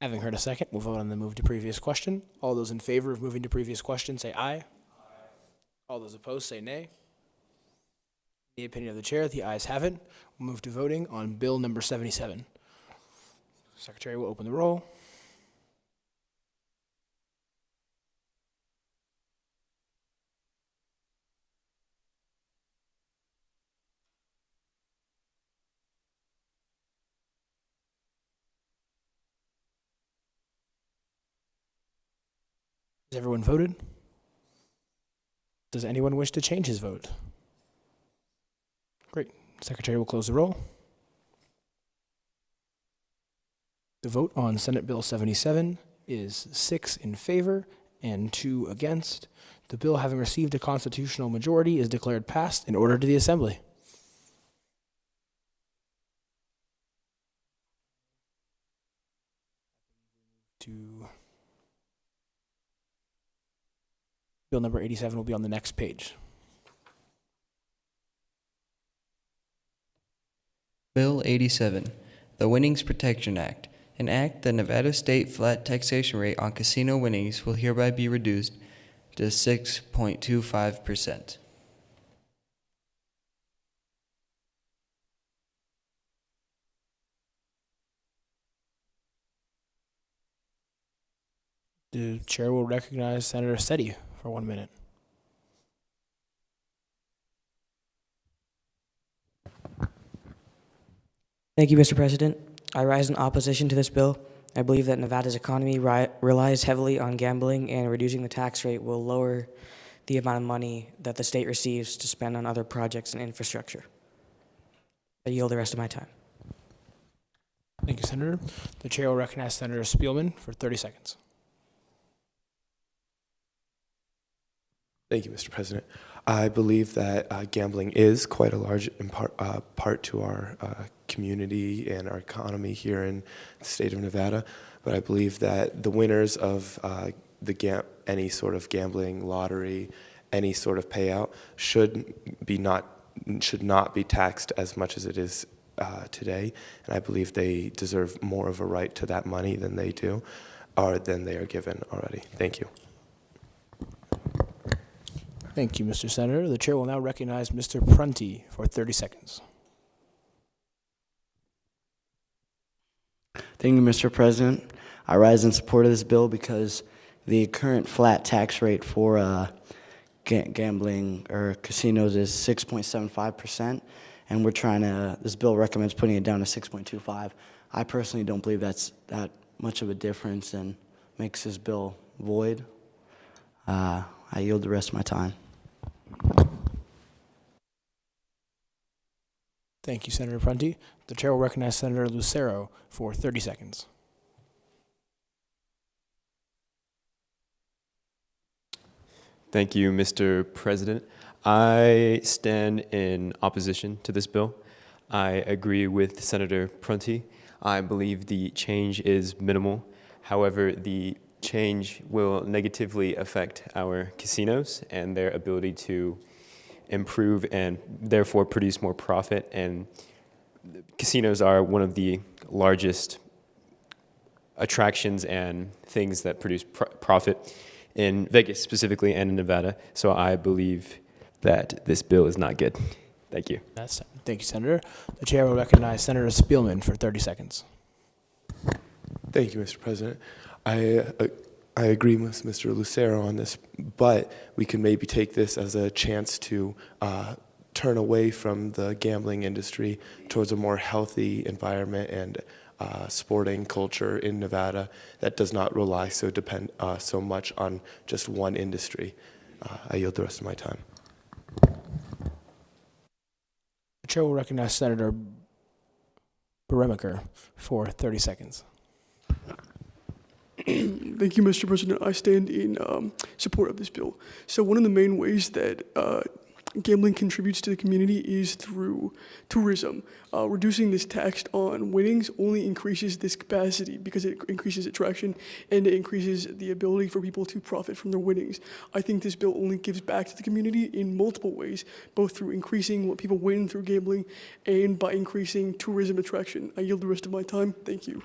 Having heard a second, we'll vote on the move to previous question. All those in favor of moving to previous question say aye. All those opposed say nay. In the opinion of the chair, the ayes have it. We'll move to voting on bill number 77. Secretary will open the roll. Has everyone voted? Does anyone wish to change his vote? Great. Secretary will close the roll. The vote on Senate Bill 77 is 6 in favor and 2 against. The bill, having received a constitutional majority, is declared passed and ordered to the Assembly. To bill number 87 will be on the next page. Bill 87, the Winnings Protection Act. An act the Nevada state flat taxation rate on casino winnings will hereby be reduced to 6.25%. The chair will recognize Senator Setti for 1 minute. Thank you, Mr. President. I rise in opposition to this bill. I believe that Nevada's economy relies heavily on gambling, and reducing the tax rate will lower the amount of money that the state receives to spend on other projects and infrastructure. I yield the rest of my time. Thank you, Senator. The chair will recognize Senator Spielman for 30 seconds. Thank you, Mr. President. I believe that gambling is quite a large part to our community and our economy here in the state of Nevada. But I believe that the winners of any sort of gambling lottery, any sort of payout, should not be taxed as much as it is today. And I believe they deserve more of a right to that money than they do, or than they are given already. Thank you. Thank you, Mr. Senator. The chair will now recognize Mr. Prunty for 30 seconds. Thank you, Mr. President. I rise in support of this bill because the current flat tax rate for gambling or casinos is 6.75%, and this bill recommends putting it down to 6.25. I personally don't believe that's that much of a difference and makes this bill void. I yield the rest of my time. Thank you, Senator Prunty. The chair will recognize Senator Lucero for 30 seconds. Thank you, Mr. President. I stand in opposition to this bill. I agree with Senator Prunty. I believe the change is minimal. However, the change will negatively affect our casinos and their ability to improve and therefore produce more profit. And casinos are one of the largest attractions and things that produce profit in Vegas specifically and in Nevada. So I believe that this bill is not good. Thank you. Thank you, Senator. The chair will recognize Senator Spielman for 30 seconds. Thank you, Mr. President. I agree with Mr. Lucero on this, but we can maybe take this as a chance to turn away from the gambling industry towards a more healthy environment and sporting culture in Nevada that does not rely so much on just one industry. I yield the rest of my time. The chair will recognize Senator Beremaker for 30 seconds. Thank you, Mr. President. I stand in support of this bill. So one of the main ways that gambling contributes to the community is through tourism. Reducing this tax on winnings only increases this capacity because it increases attraction and it increases the ability for people to profit from their winnings. I think this bill only gives back to the community in multiple ways, both through increasing what people win through gambling and by increasing tourism attraction. I yield the rest of my time. Thank you.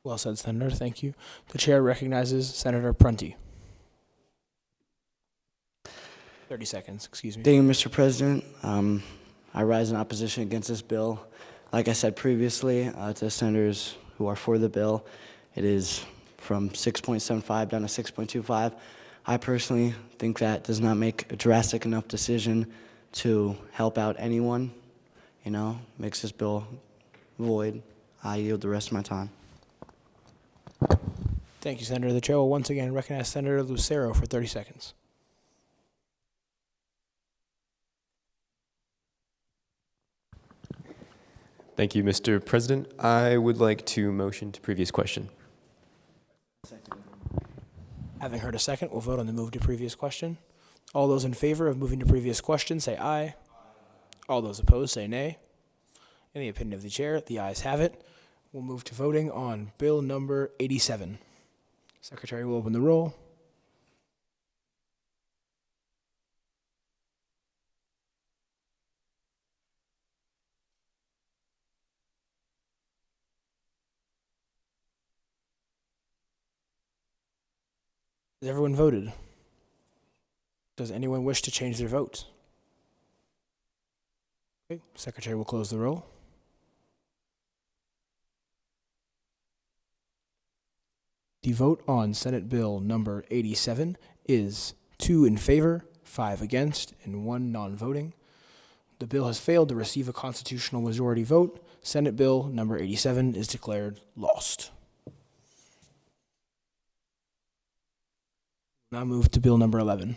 Well said, Senator. Thank you. The chair recognizes Senator Prunty. 30 seconds, excuse me. Thank you, Mr. President. I rise in opposition against this bill. Like I said previously to senators who are for the bill, it is from 6.75 down to 6.25. I personally think that does not make a drastic enough decision to help out anyone, makes this bill void. I yield the rest of my time. Thank you, Senator. The chair will once again recognize Senator Lucero for 30 seconds. Thank you, Mr. President. I would like to motion to previous question. Having heard a second, we'll vote on the move to previous question. All those in favor of moving to previous question, say aye. All those opposed, say nay. In the opinion of the chair, the ayes have it. We'll move to voting on bill number 87. Secretary will open the roll. Has everyone voted? Does anyone wish to change their vote? Okay, Secretary will close the roll. The vote on Senate Bill number 87 is 2 in favor, 5 against, and 1 non-voting. The bill has failed to receive a constitutional majority vote. Senate Bill number 87 is declared lost. Now move to Bill number 11.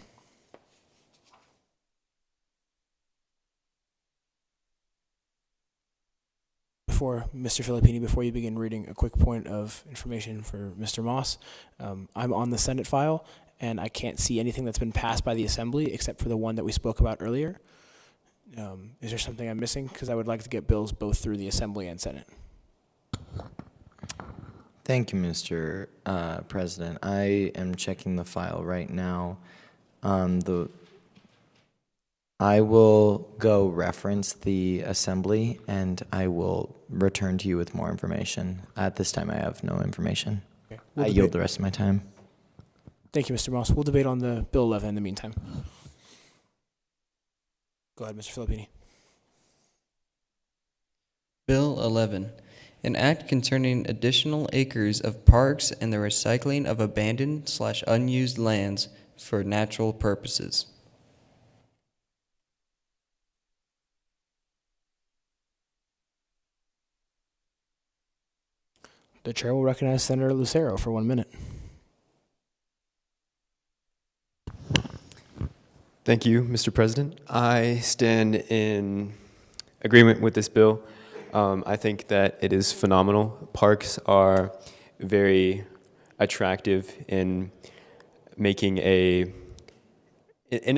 Mr. Filippini, before you begin reading, a quick point of information for Mr. Moss. I'm on the Senate file, and I can't see anything that's been passed by the Assembly except for the one that we spoke about earlier. Is there something I'm missing? Because I would like to get bills both through the Assembly and Senate. Thank you, Mr. President. I am checking the file right now. I will go reference the assembly, and I will return to you with more information. At this time, I have no information. Okay. I yield the rest of my time. Thank you, Mr. Moss. We'll debate on the Bill 11 in the meantime. Go ahead, Mr. Filippini. Bill 11, an act concerning additional acres of parks and the recycling of abandoned/unused lands for natural purposes. The chair will recognize Senator Lucero for 1 minute. Thank you, Mr. President. I stand in agreement with this bill. I think that it is phenomenal. Parks are very attractive in making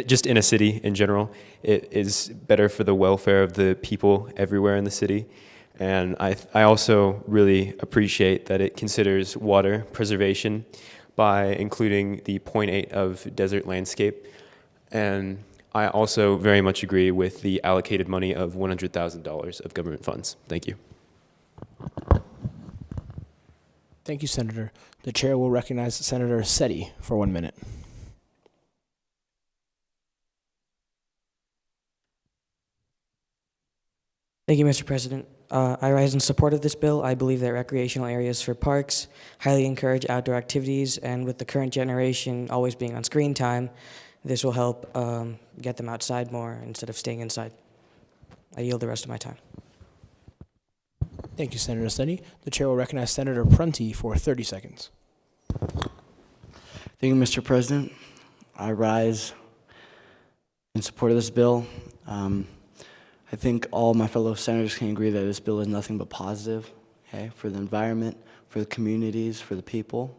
just in a city in general. It is better for the welfare of the people everywhere in the city. And I also really appreciate that it considers water preservation by including the 0.8 of desert landscape. And I also very much agree with the allocated money of $100,000 of government funds. Thank you. Thank you, Senator. The chair will recognize Senator Setti for 1 minute. Thank you, Mr. President. I rise in support of this bill. I believe that recreational areas for parks highly encourage outdoor activities, and with the current generation always being on screen time, this will help get them outside more instead of staying inside. I yield the rest of my time. Thank you, Senator Setti. The chair will recognize Senator Prunty for 30 seconds. Thank you, Mr. President. I rise in support of this bill. I think all my fellow senators can agree that this bill is nothing but positive, okay, for the environment, for the communities, for the people.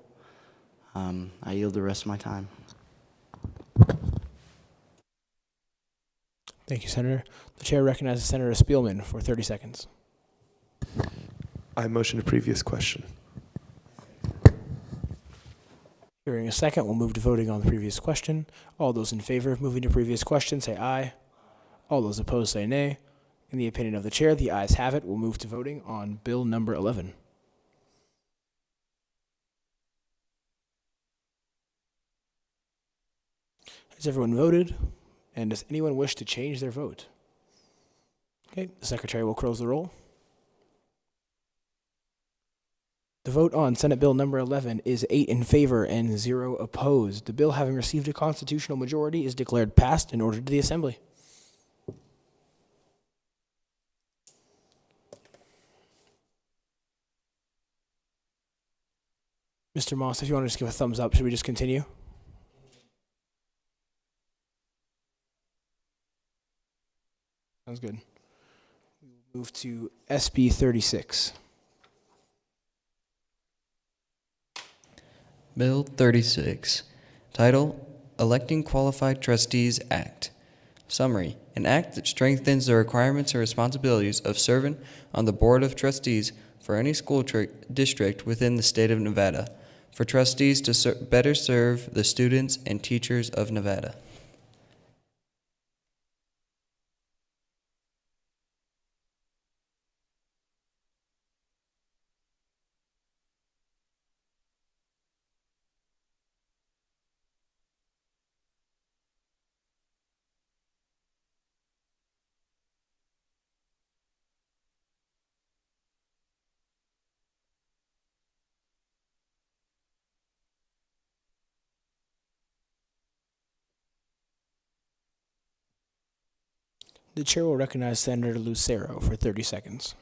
I yield the rest of my time. Thank you, Senator. The chair recognizes Senator Spielman for 30 seconds. I motion a previous question. Hearing a second, we'll move to voting on the previous question. All those in favor of moving to previous question say aye. All those opposed say nay. In the opinion of the chair, the ayes have it. We'll move to voting on Bill number 11. Has everyone voted? And does anyone wish to change their vote? Okay, the secretary will close the roll. The vote on Senate Bill number 11 is 8 in favor and 0 opposed. The bill, having received a constitutional majority, is declared passed and ordered to the Assembly. Mr. Moss, if you want to just give a thumbs up, should we just continue? Sounds good. We will move to SB 36. Bill 36, title, Electing Qualified Trustees Act. Summary, an act that strengthens the requirements and responsibilities of serving on the Board of Trustees for any school district within the state of Nevada, for trustees to better serve the students and teachers of Nevada. The chair will recognize Senator Lucero for 30 seconds.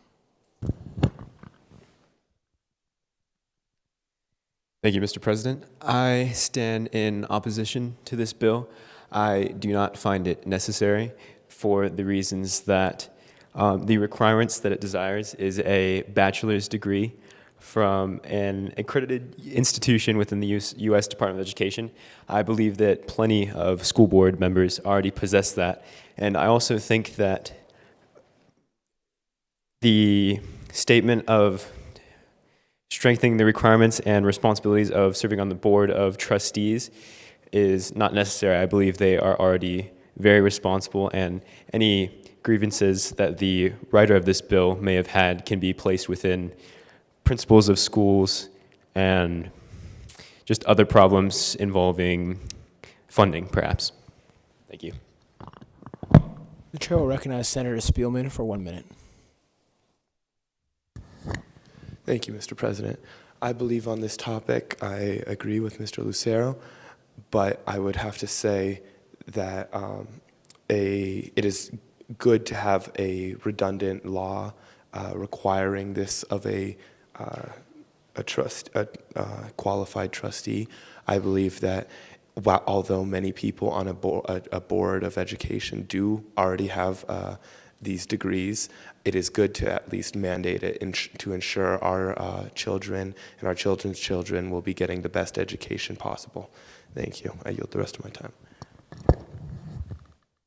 Thank you, Mr. President. I stand in opposition to this bill. I do not find it necessary for the reasons that the requirements that it desires is a bachelor's degree from an accredited institution within the U.S. Department of Education. I believe that plenty of school board members already possess that. And I also think that the statement of strengthening the requirements and responsibilities of serving on the board of trustees is not necessary. I believe they are already very responsible, and any grievances that the writer of this bill may have had can be placed within principals of schools and just other problems involving funding, perhaps. Thank you. The chair will recognize Senator Spielman for 1 minute. Thank you, Mr. President. I believe on this topic, I agree with Mr. Lucero, but I would have to say that it is good to have a redundant law requiring this of a qualified trustee. I believe that although many people on a board of education do already have these degrees, it is good to at least mandate it to ensure our children and our children's children will be getting the best education possible. Thank you. I yield the rest of my time.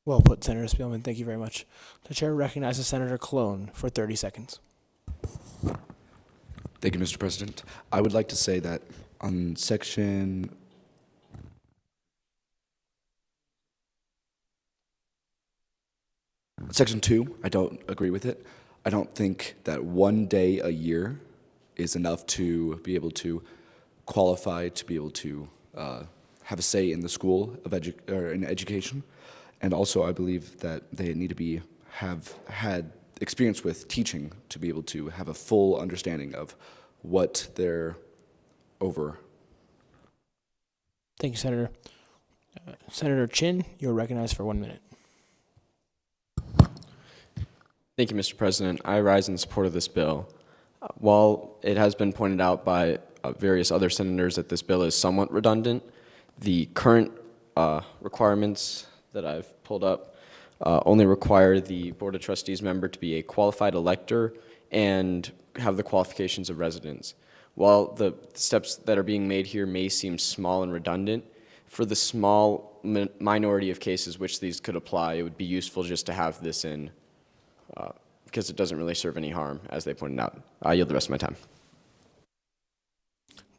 Well put, Senator Spielman. Thank you very much. The chair recognizes Senator Cologne for 30 seconds. Thank you, Mr. President. I would like to say that on Section 2, I don't agree with it. I don't think that 1 day a year is enough to be able to qualify to be able to have a say in the school of in education. And also, I believe that they need to have had experience with teaching to be able to have a full understanding of what they're over. Thank you, Senator. Senator Chin, you're recognized for 1 minute. Thank you, Mr. President. I rise in support of this bill. While it has been pointed out by various other senators that this bill is somewhat redundant, the current requirements that I've pulled up only require the Board of Trustees member to be a qualified elector and have the qualifications of residents. While the steps that are being made here may seem small and redundant, for the small minority of cases which these could apply, it would be useful just to have this in because it doesn't really serve any harm, as they pointed out. I yield the rest of my time.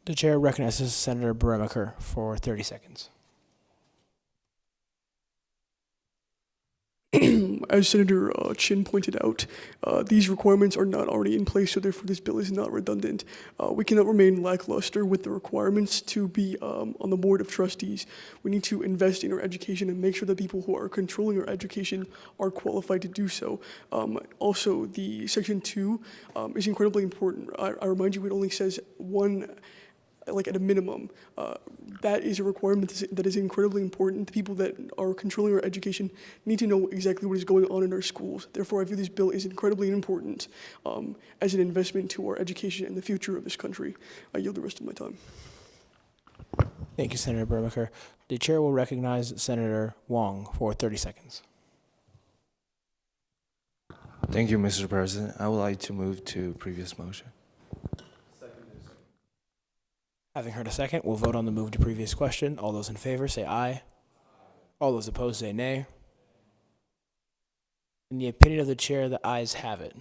The chair recognizes Senator Beremacher for 30 seconds. As Senator Chin pointed out, these requirements are not already in place, so therefore this bill is not redundant. We cannot remain lackluster with the requirements to be on the Board of Trustees. We need to invest in our education and make sure that people who are controlling our education are qualified to do so. Also, the Section 2 is incredibly important. I remind you, it only says one, like at a minimum. That is a requirement that is incredibly important. The people that are controlling our education need to know exactly what is going on in our schools. Therefore, I view this bill as incredibly important as an investment to our education and the future of this country. I yield the rest of my time. Thank you, Senator Beremacher. The chair will recognize Senator Wong for 30 seconds. Thank you, Mr. President. I would like to move to previous motion. Having heard a second, we'll vote on the move to previous question. All those in favor say aye. All those opposed say nay. In the opinion of the chair, the ayes have it.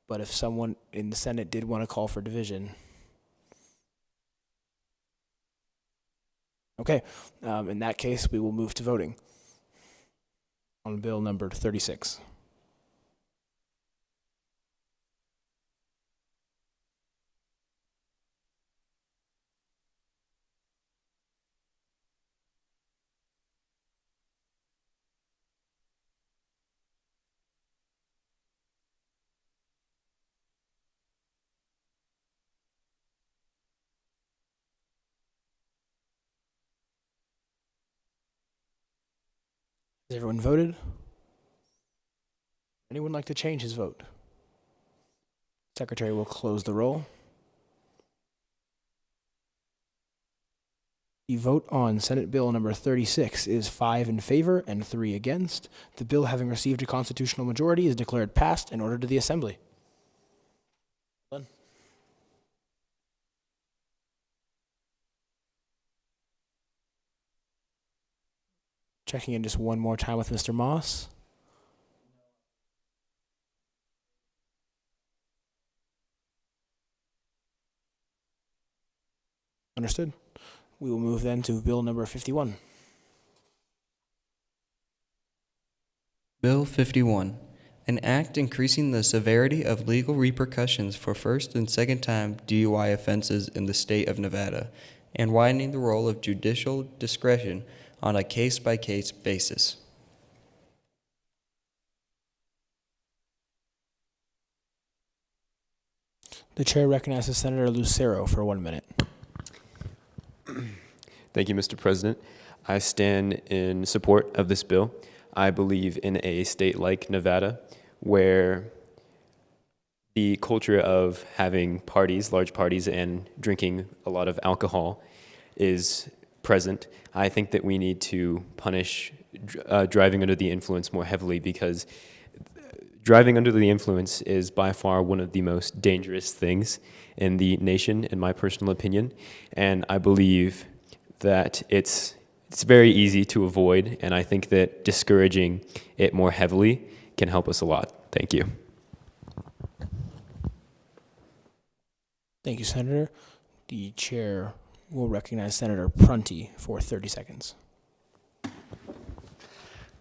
But if someone in the Senate did want to call for division. Okay, in that case, we will move to voting on bill number 36. Has everyone voted? Anyone like to change his vote? Secretary will close the roll. The vote on Senate Bill number 36 is 5 in favor and 3 against. The bill, having received a constitutional majority, is declared passed and ordered to the Assembly. Done. Checking in just one more time with Mr. Moss. Understood. We will move then to Bill number 51. Bill 51, an act increasing the severity of legal repercussions for first and second time DUI offenses in the state of Nevada, and widening the role of judicial discretion on a case-by-case basis. The chair recognizes Senator Lucero for 1 minute. Thank you, Mr. President. I stand in support of this bill. I believe in a state like Nevada where the culture of having parties, large parties, and drinking a lot of alcohol is present. I think that we need to punish driving under the influence more heavily because driving under the influence is by far one of the most dangerous things in the nation, in my personal opinion. And I believe that it's very easy to avoid, and I think that discouraging it more heavily can help us a lot. Thank you. Thank you, Senator. The chair will recognize Senator Prunty for 30 seconds.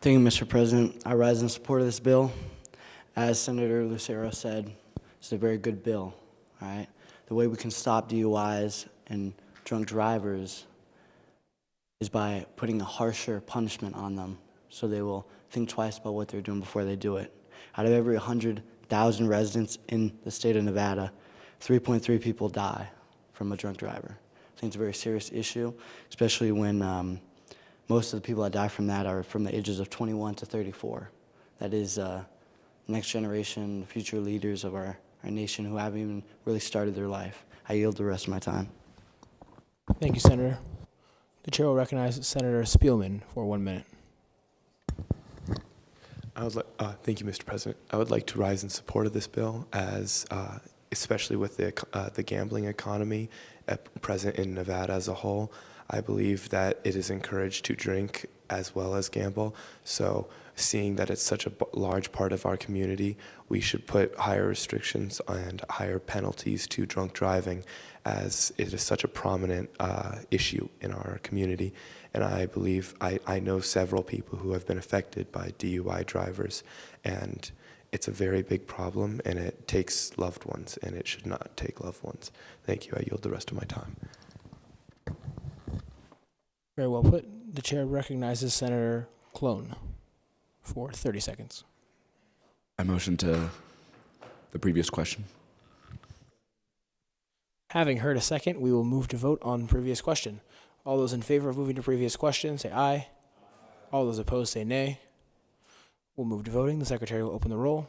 Thank you, Mr. President. I rise in support of this bill. As Senator Lucero said, it's a very good bill. All right? The way we can stop DUIs and drunk drivers is by putting a harsher punishment on them so they will think twice about what they're doing before they do it. Out of every 100,000 residents in the state of Nevada, 3.3 people die from a drunk driver. I think it's a very serious issue, especially when most of the people that die from that are from the ages of 21 to 34. That is next generation, future leaders of our nation who haven't even really started their life. I yield the rest of my time. Thank you, Senator. The chair will recognize Senator Spielman for 1 minute. Thank you, Mr. President. I would like to rise in support of this bill, as especially with the gambling economy present in Nevada as a whole. I believe that it is encouraged to drink as well as gamble. So seeing that it's such a large part of our community, we should put higher restrictions and higher penalties to drunk driving, as it is such a prominent issue in our community. And I believe, I know several people who have been affected by DUI drivers, and it's a very big problem, and it takes loved ones, and it should not take loved ones. Thank you. I yield the rest of my time. Very well put. The chair recognizes Senator Clone for 30 seconds. I motion to the previous question. Having heard a second, we will move to vote on previous question. All those in favor of moving to previous question, say aye. All those opposed, say nay. We'll move to voting. The secretary will open the roll.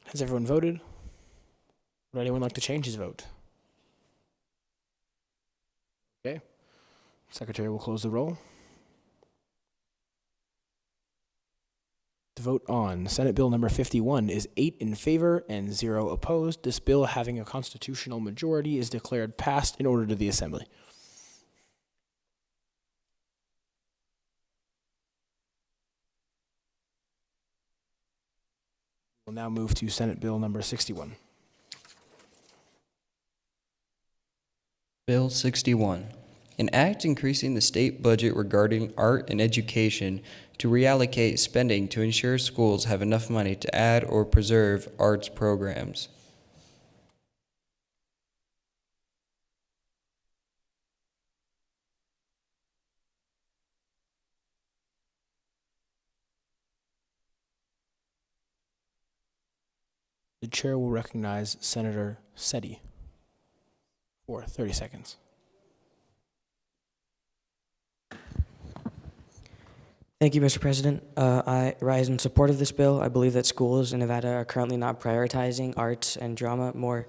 Has everyone voted? Would anyone like to change his vote? Okay. Secretary will close the roll. The vote on Senate Bill number 51 is 8 in favor and 0 opposed. This bill, having a constitutional majority, is declared passed and ordered to the Assembly. We'll now move to Senate Bill number 61. Bill 61, an act increasing the state budget regarding art and education to reallocate spending to ensure schools have enough money to add or preserve arts programs. The chair will recognize Senator Seti for 30 seconds. Thank you, Mr. President. I rise in support of this bill. I believe that schools in Nevada are currently not prioritizing arts and drama more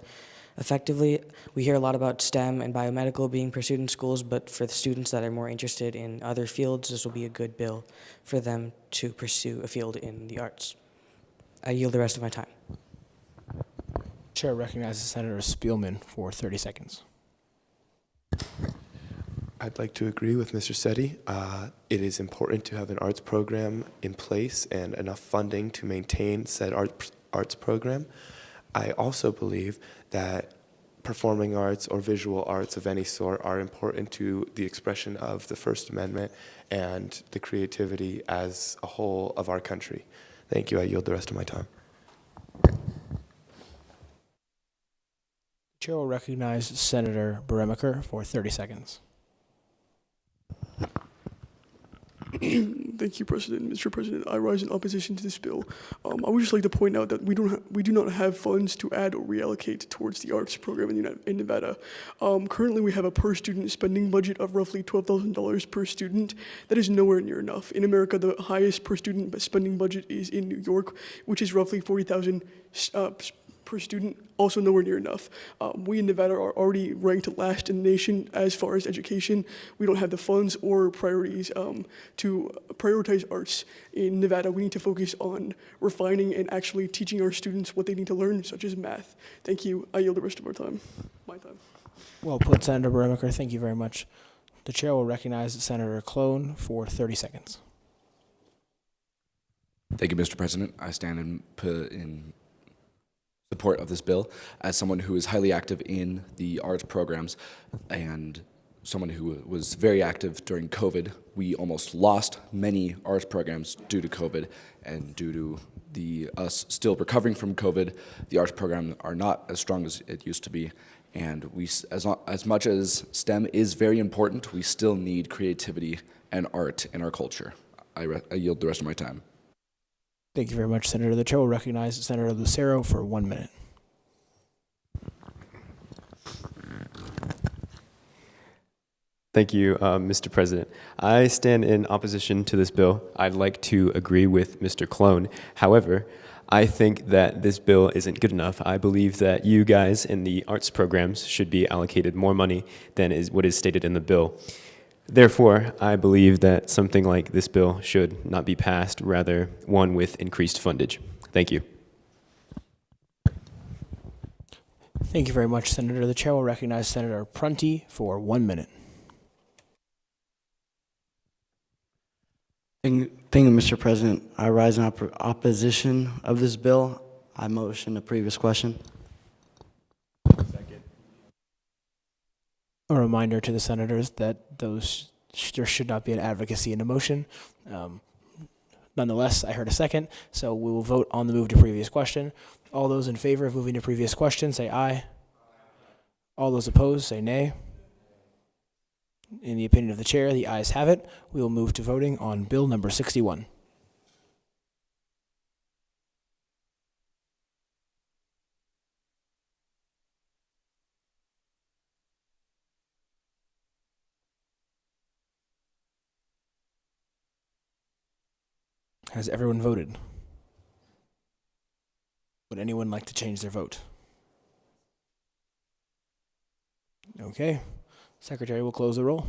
effectively. We hear a lot about STEM and biomedical being pursued in schools, but for the students that are more interested in other fields, this will be a good bill for them to pursue a field in the arts. I yield the rest of my time. Chair recognizes Senator Spielman for 30 seconds. I'd like to agree with Mr. Seti. It is important to have an arts program in place and enough funding to maintain said arts program. I also believe that performing arts or visual arts of any sort are important to the expression of the First Amendment and the creativity as a whole of our country. Thank you. I yield the rest of my time. Chair will recognize Senator Beremaker for 30 seconds. Thank you, President. Mr. President, I rise in opposition to this bill. I would just like to point out that we do not have funds to add or reallocate towards the arts program in Nevada. Currently, we have a per student spending budget of roughly $12,000 per student. That is nowhere near enough. In America, the highest per student spending budget is in New York, which is roughly $40,000 per student, also nowhere near enough. We in Nevada are already ranked last in the nation as far as education. We don't have the funds or priorities to prioritize arts. In Nevada, we need to focus on refining and actually teaching our students what they need to learn, such as math. Thank you. I yield the rest of our time. My time. Well put, Senator Beremaker. Thank you very much. The chair will recognize Senator Clone for 30 seconds. Thank you, Mr. President. I stand in support of this bill as someone who is highly active in the arts programs and someone who was very active during COVID. We almost lost many arts programs due to COVID, and due to us still recovering from COVID, the arts programs are not as strong as it used to be. And as much as STEM is very important, we still need creativity and art in our culture. I yield the rest of my time. Thank you very much, Senator. The chair will recognize Senator Lucero for 1 minute. Thank you, Mr. President. I stand in opposition to this bill. I'd like to agree with Mr. Clone. However, I think that this bill isn't good enough. I believe that you guys in the arts programs should be allocated more money than is what is stated in the bill. Therefore, I believe that something like this bill should not be passed, rather one with increased fundage. Thank you. Thank you very much, Senator. The chair will recognize Senator Prunty for 1 minute. Thank you, Mr. President. I rise in opposition of this bill. I motion the previous question. A reminder to the senators that there should not be an advocacy in a motion. Nonetheless, I heard a second, so we will vote on the move to previous question. All those in favor of moving to previous question, say aye. All those opposed, say nay. In the opinion of the chair, the ayes have it. We will move to voting on bill number 61. Has everyone voted? Would anyone like to change their vote? Okay. Secretary will close the roll.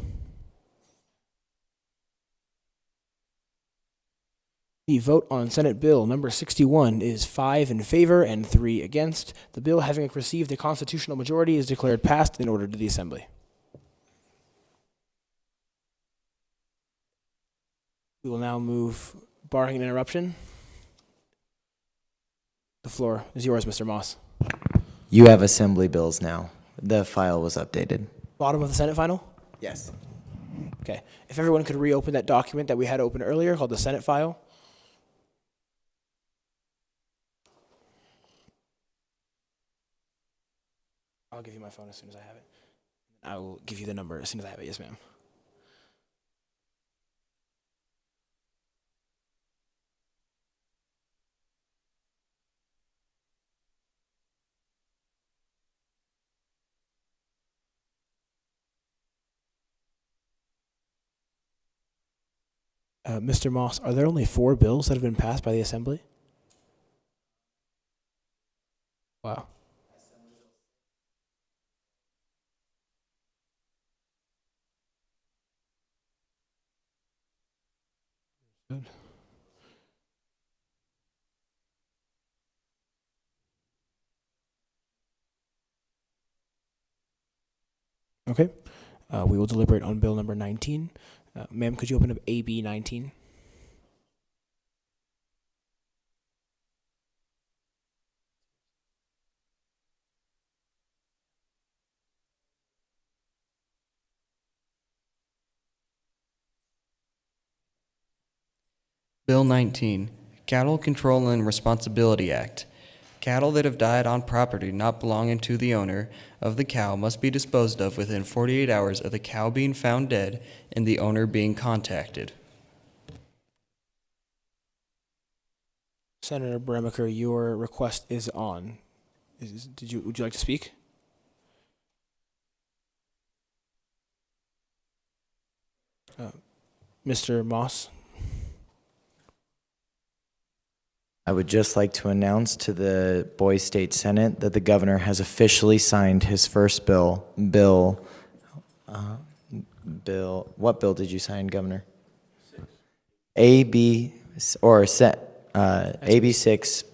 The vote on Senate Bill number 61 is 5 in favor and 3 against. The bill, having received a constitutional majority, is declared passed and ordered to the Assembly. We will now move, barring an interruption. The floor is yours, Mr. Moss. You have Assembly bills now. The file was updated. Bottom of the Senate file? Yes. Okay. If everyone could reopen that document that we had open earlier called the Senate file. I'll give you my phone as soon as I have it. I will give you the number as soon as I have it. Yes, ma'am. Mr. Moss, are there only 4 bills that have been passed by the Assembly? Wow. Good. Okay. We will deliberate on bill number 19. Ma'am, could you open up AB 19? Bill 19, Cattle Control and Responsibility Act. Cattle that have died on property not belonging to the owner of the cow must be disposed of within 48 hours of the cow being found dead and the owner being contacted. Senator Bremiker, your request is on. Would you like to speak? Mr. Moss? I would just like to announce to the Boise State Senate that the governor has officially signed his first bill. What bill did you sign, Governor? AB 6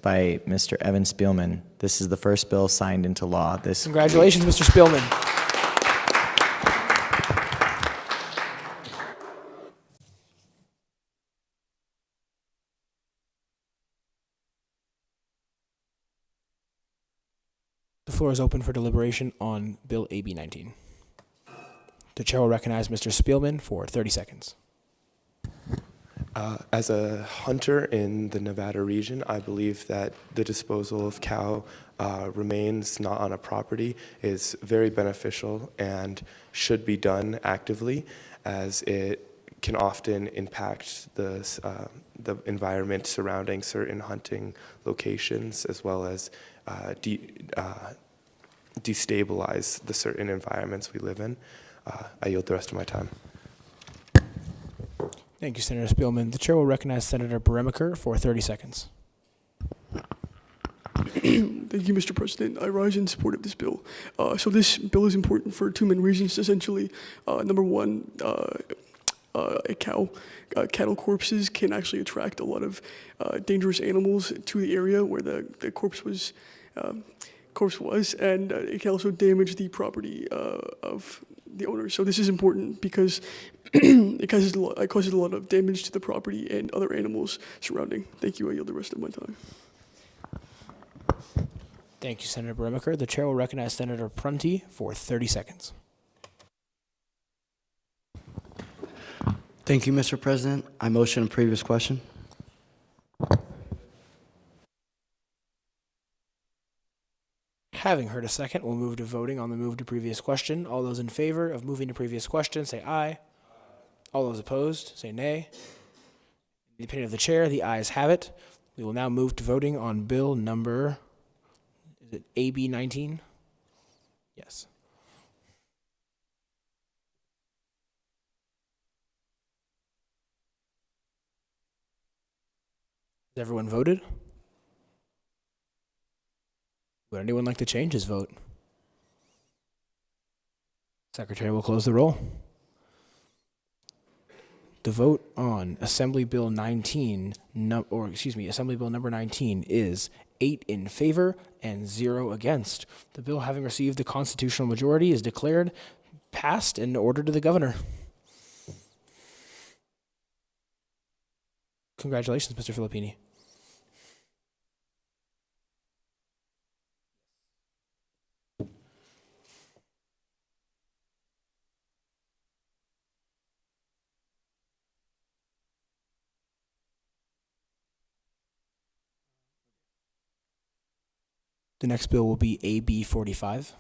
by Mr. Evan Spielman. This is the first bill signed into law. Congratulations, Mr. Spielman. The floor is open for deliberation on Bill AB 19. The chair will recognize Mr. Spielman for 30 seconds. As a hunter in the Nevada region, I believe that the disposal of cow remains not on a property is very beneficial and should be done actively, as it can often impact the environment surrounding certain hunting locations, as well as destabilize the certain environments we live in. I yield the rest of my time. Thank you, Senator Spielman. The chair will recognize Senator Bremiker for 30 seconds. Thank you, Mr. President. I rise in support of this bill. So this bill is important for 2 main reasons, essentially. Number one, cattle corpses can actually attract a lot of dangerous animals to the area where the corpse was, and it can also damage the property of the owner. So this is important because it causes a lot of damage to the property and other animals surrounding. Thank you. I yield the rest of my time. Thank you, Senator Bremiker. The chair will recognize Senator Prunty for 30 seconds. Thank you, Mr. President. I motion a previous question. Having heard a second, we'll move to voting on the move to previous question. All those in favor of moving to previous question, say aye. All those opposed, say nay. In the opinion of the chair, the ayes have it. We will now move to voting on bill number, is it AB 19? Yes. Has everyone voted? Would anyone like to change his vote? Secretary will close the roll. The vote on Assembly Bill 19, Assembly Bill number 19 is 8 in favor and 0 against. The bill, having received the constitutional majority, is declared passed and ordered to the governor. Congratulations, Mr. Filippini. The next bill will be AB 45.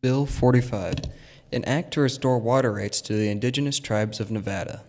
Bill 45, an act to restore water rights to the indigenous tribes of Nevada.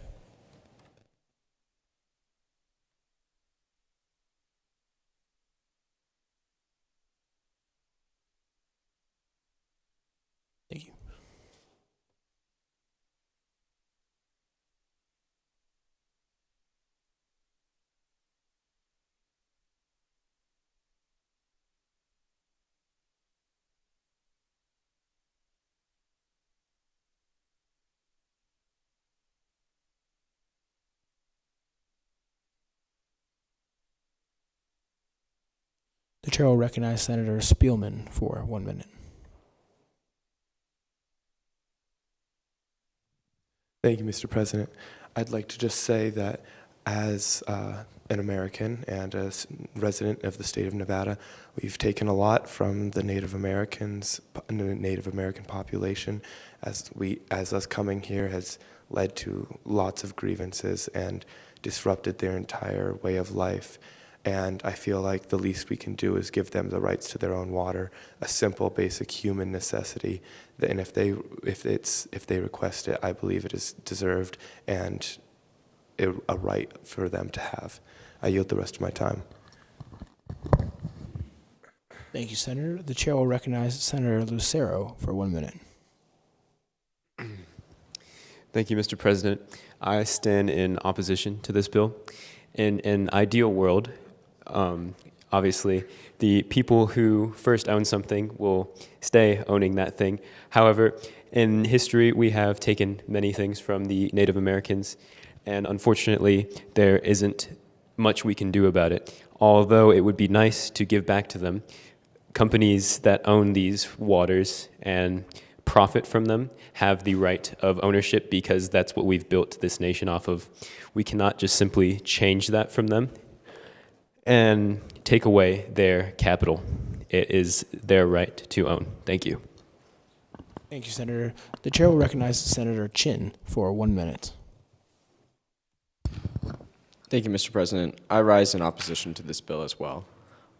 The chair will recognize Senator Spielman for 1 minute. Thank you, Mr. President. I'd like to just say that as an American and a resident of the state of Nevada, we've taken a lot from the Native American population. As us coming here has led to lots of grievances and disrupted their entire way of life. And I feel like the least we can do is give them the rights to their own water, a simple, basic human necessity. And if they request it, I believe it is deserved and a right for them to have. I yield the rest of my time. Thank you, Senator. The chair will recognize Senator Lucero for 1 minute. Thank you, Mr. President. I stand in opposition to this bill. In an ideal world, obviously, the people who first own something will stay owning that thing. However, in history, we have taken many things from the Native Americans, and unfortunately, there isn't much we can do about it. Although it would be nice to give back to them, companies that own these waters and profit from them have the right of ownership because that's what we've built this nation off of. We cannot just simply change that from them and take away their capital. It is their right to own. Thank you. Thank you, Senator. The chair will recognize Senator Chin for 1 minute. Thank you, Mr. President. I rise in opposition to this bill as well.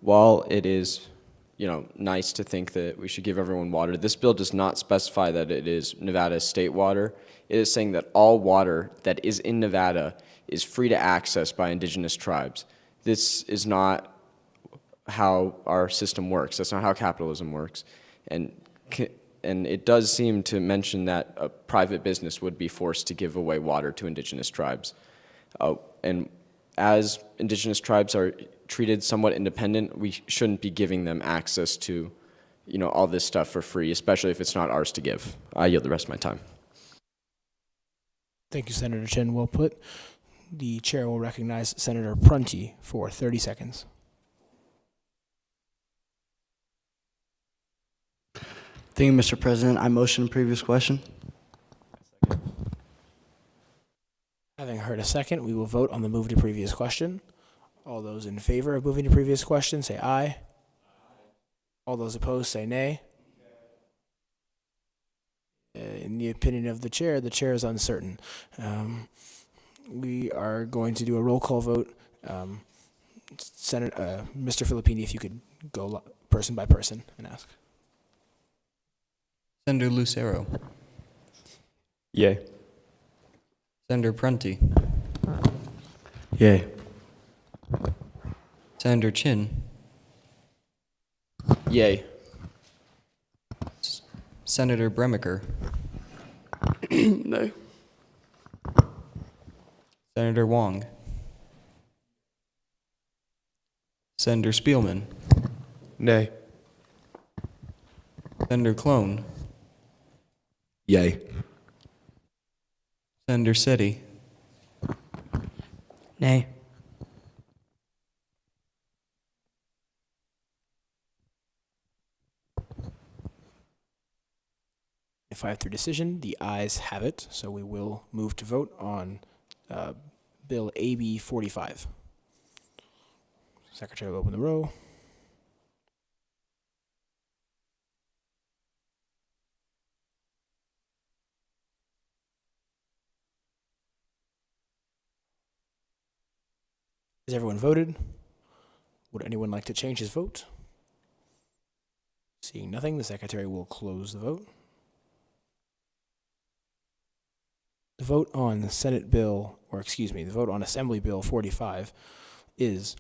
While it is, nice to think that we should give everyone water, this bill does not specify that it is Nevada's state water. It is saying that all water that is in Nevada is free to access by indigenous tribes. This is not how our system works. That's not how capitalism works. And it does seem to mention that a private business would be forced to give away water to indigenous tribes. And as indigenous tribes are treated somewhat independent, we shouldn't be giving them access to, all this stuff for free, especially if it's not ours to give. I yield the rest of my time. Thank you, Senator Chin. Well put. The chair will recognize Senator Prunty for 30 seconds. Thank you, Mr. President. I motion the previous question. Having heard a second, we will vote on the move to previous question. All those in favor of moving to previous question, say aye. All those opposed, say nay. In the opinion of the chair is uncertain. We are going to do a roll call vote. Mr. Filippini, if you could go person by person and ask. Senator Lucero. Yay. Senator Prunty. Yay. Senator Chin. Yay. Senator Bremiker. No. Senator Wong. Senator Spielman. Nay. Senator Clone. Yay. Senator Setti. Nay. If I have through decision, the ayes have it, so we will move to vote on Bill AB 45. Secretary will open the roll. Has everyone voted? Would anyone like to change his vote? Seeing nothing, the secretary will close the vote. The vote on the vote on Assembly Bill 45 is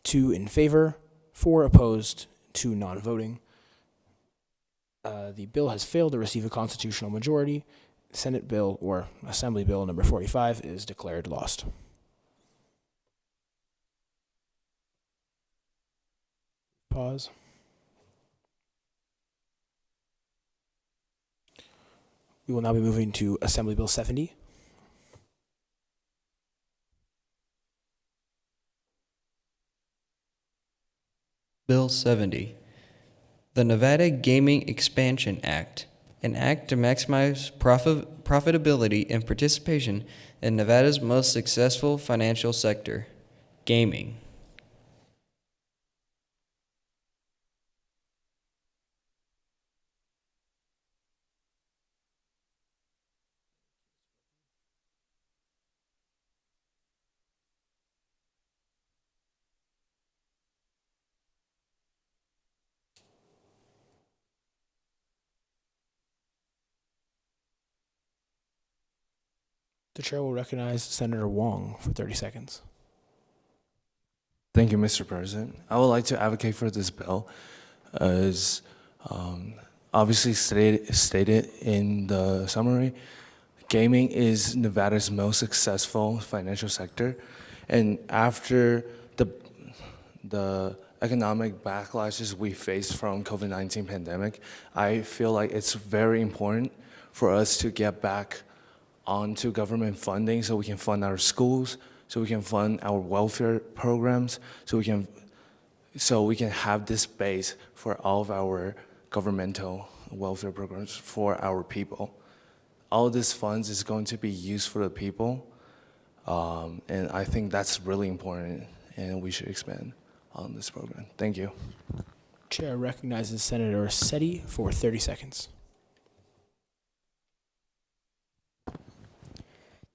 2 in favor, 4 opposed, 2 non-voting. The bill has failed to receive a constitutional majority. Senate Bill or Assembly Bill number 45 is declared lost. Pause. We will now be moving to Assembly Bill 70. Bill 70. The Nevada Gaming Expansion Act, an act to maximize profitability and participation in Nevada's most successful financial sector, gaming. The chair will recognize Senator Wong for 30 seconds. Thank you, Mr. President. I would like to advocate for this bill as obviously stated in the summary. Gaming is Nevada's most successful financial sector, and after the economic backlashes we faced from COVID-19 pandemic, I feel like it's very important for us to get back onto government funding so we can fund our schools, so we can fund our welfare programs, so we can have this base for all of our governmental welfare programs for our people. All these funds is going to be used for the people, and I think that's really important, and we should expand on this program. Thank you. Chair recognizes Senator Seti for 30 seconds.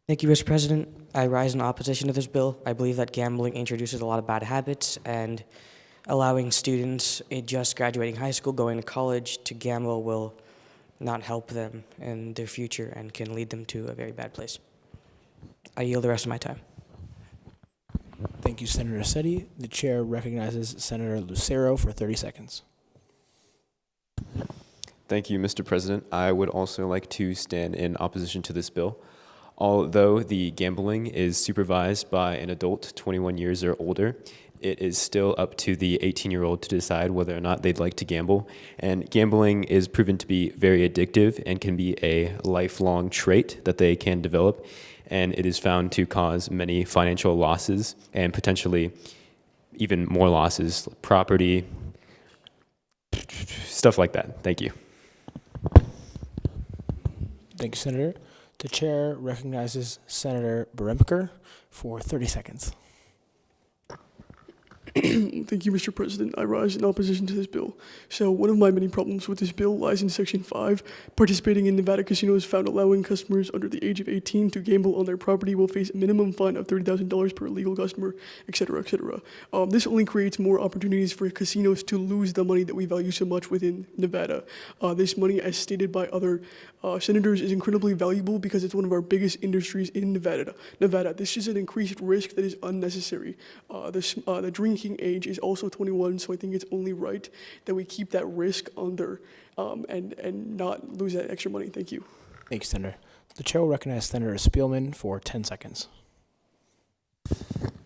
Thank you, Mr. President. I rise in opposition to this bill. I believe that gambling introduces a lot of bad habits, and allowing students just graduating high school, going to college, to gamble will not help them in their future and can lead them to a very bad place. I yield the rest of my time. Thank you, Senator Seti. The chair recognizes Senator Lucero for 30 seconds. Thank you, Mr. President. I would also like to stand in opposition to this bill. Although the gambling is supervised by an adult 21 years or older, it is still up to the 18-year-old to decide whether or not they'd like to gamble. And gambling is proven to be very addictive and can be a lifelong trait that they can develop. And it is found to cause many financial losses and potentially even more losses, property, stuff like that. Thank you. Thank you, Senator. The chair recognizes Senator Beremker for 30 seconds. Thank you, Mr. President. I rise in opposition to this bill. So one of my many problems with this bill lies in Section 5. Participating in Nevada casinos found allowing customers under the age of 18 to gamble on their property will face a minimum fine of $30,000 per illegal customer, etc., etc. This only creates more opportunities for casinos to lose the money that we value so much within Nevada. This money, as stated by other senators, is incredibly valuable because it's one of our biggest industries in Nevada. This is an increased risk that is unnecessary. The drinking age is also 21, so I think it's only right that we keep that risk under and not lose that extra money. Thank you. Thank you, Senator. The chair will recognize Senator Spielman for 10 seconds.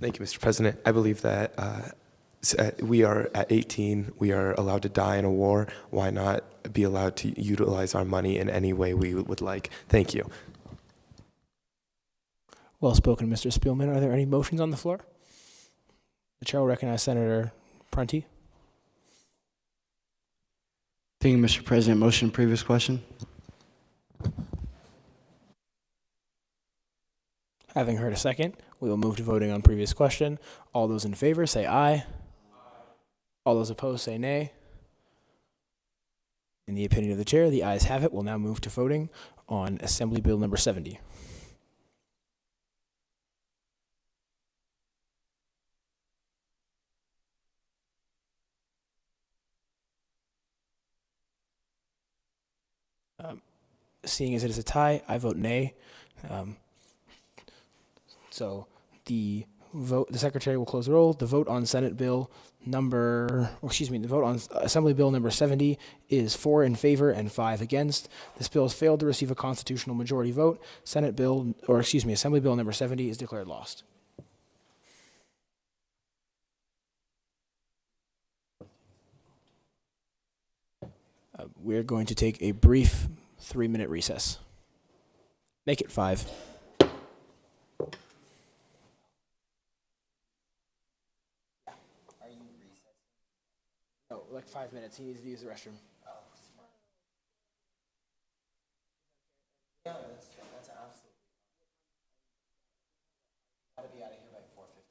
Thank you, Mr. President. I believe that we are at 18. We are allowed to die in a war. Why not be allowed to utilize our money in any way we would like? Thank you. Well spoken, Mr. Spielman. Are there any motions on the floor? The chair will recognize Senator Prunty. Thank you, Mr. President. Motion, previous question. Having heard a second, we will move to voting on previous question. All those in favor say aye. All those opposed say nay. In the opinion of the chair, the ayes have it. We'll now move to voting on Assembly Bill number 70. Seeing as it is a tie, I vote nay. So the secretary will close the roll. The vote on the vote on Assembly Bill number 70 is 4 in favor and 5 against. This bill has failed to receive a constitutional majority vote. Assembly Bill number 70 is declared lost. We're going to take a brief 3-minute recess. Make it 5. No, like 5 minutes. He needs to use the restroom. Yeah, that's absolutely. Gotta be out of here by 4:15.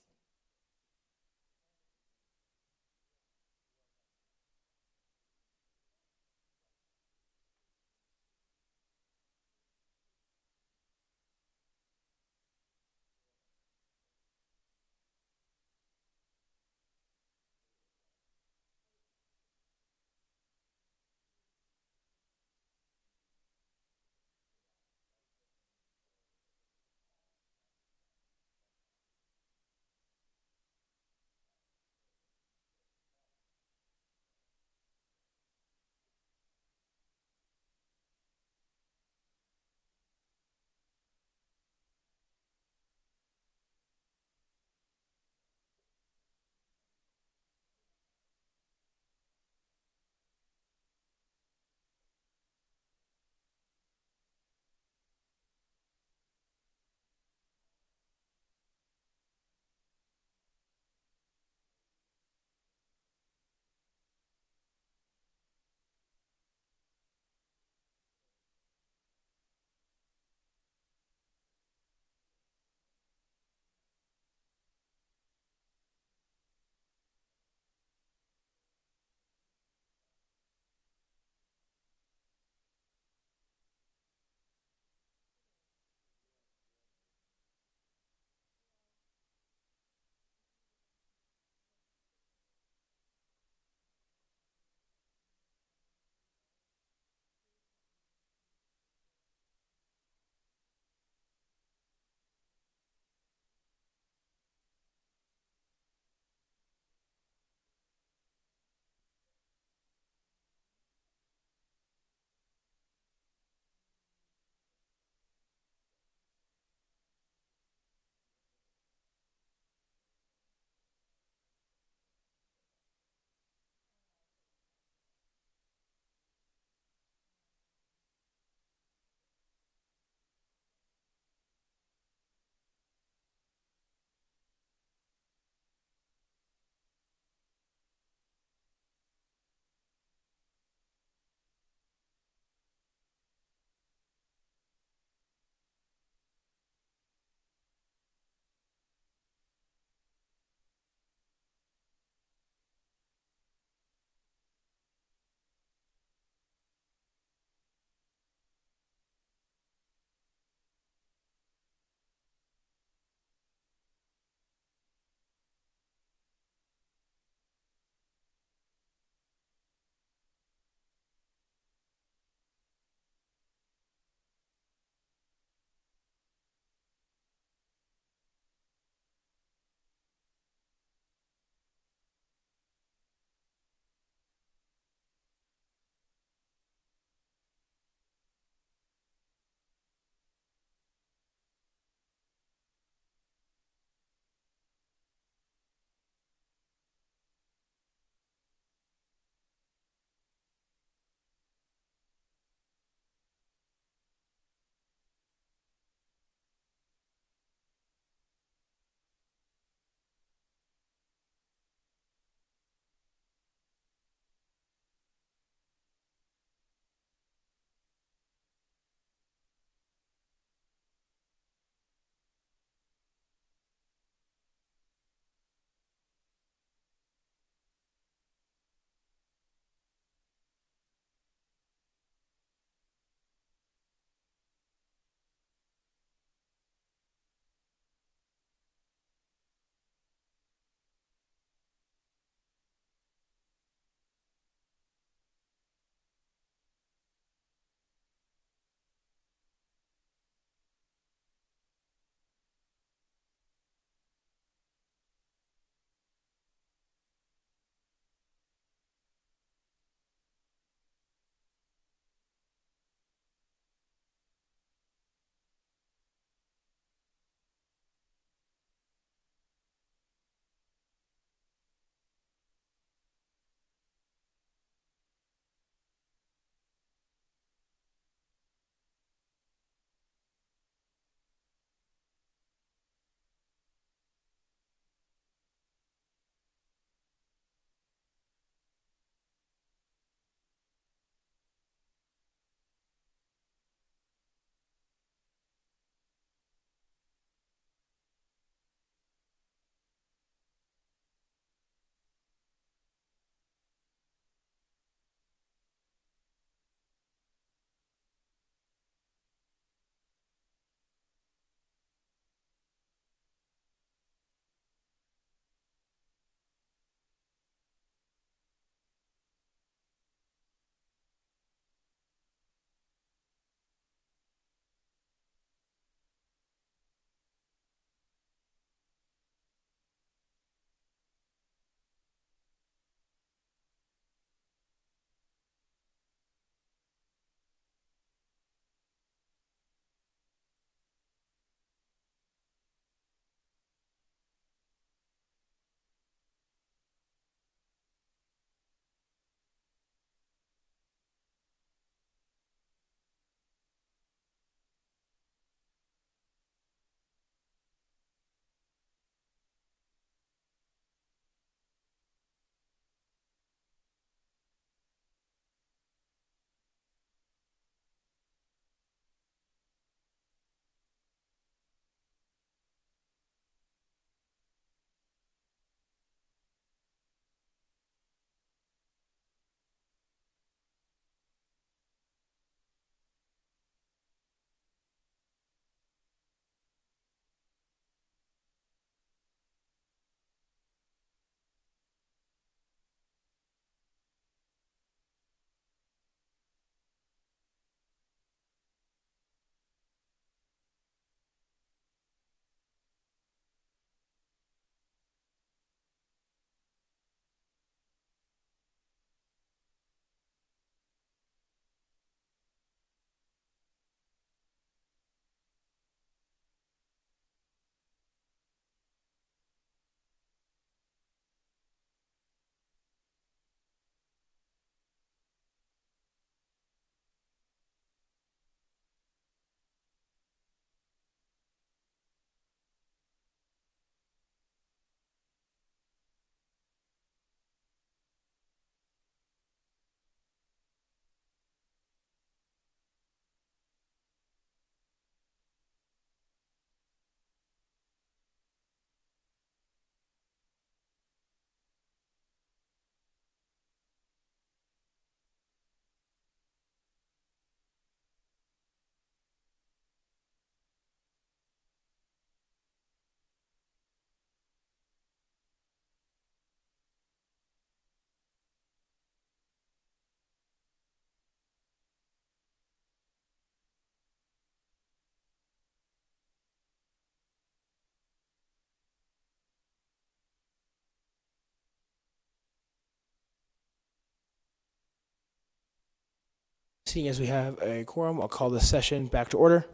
Seeing as we have a quorum, I'll call this session back to order.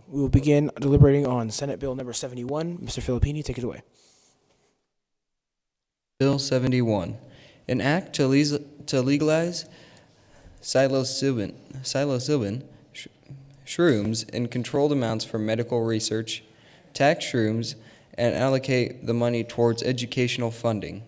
We will begin deliberating on Senate Bill number 71. Mr. Filippini, take it away. Bill 71, an act to legalize psilocybin, shrooms in controlled amounts for medical research, tax shrooms, and allocate the money towards educational funding.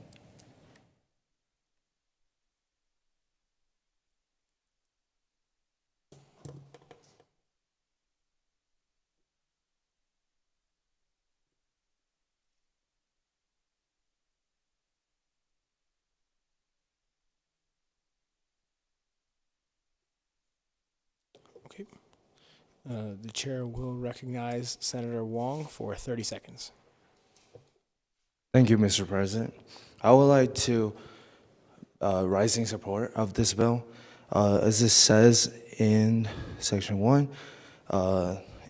Okay. The chair will recognize Senator Wong for 30 seconds. Thank you, Mr. President. I would like to rise in support of this bill. As it says in Section 1,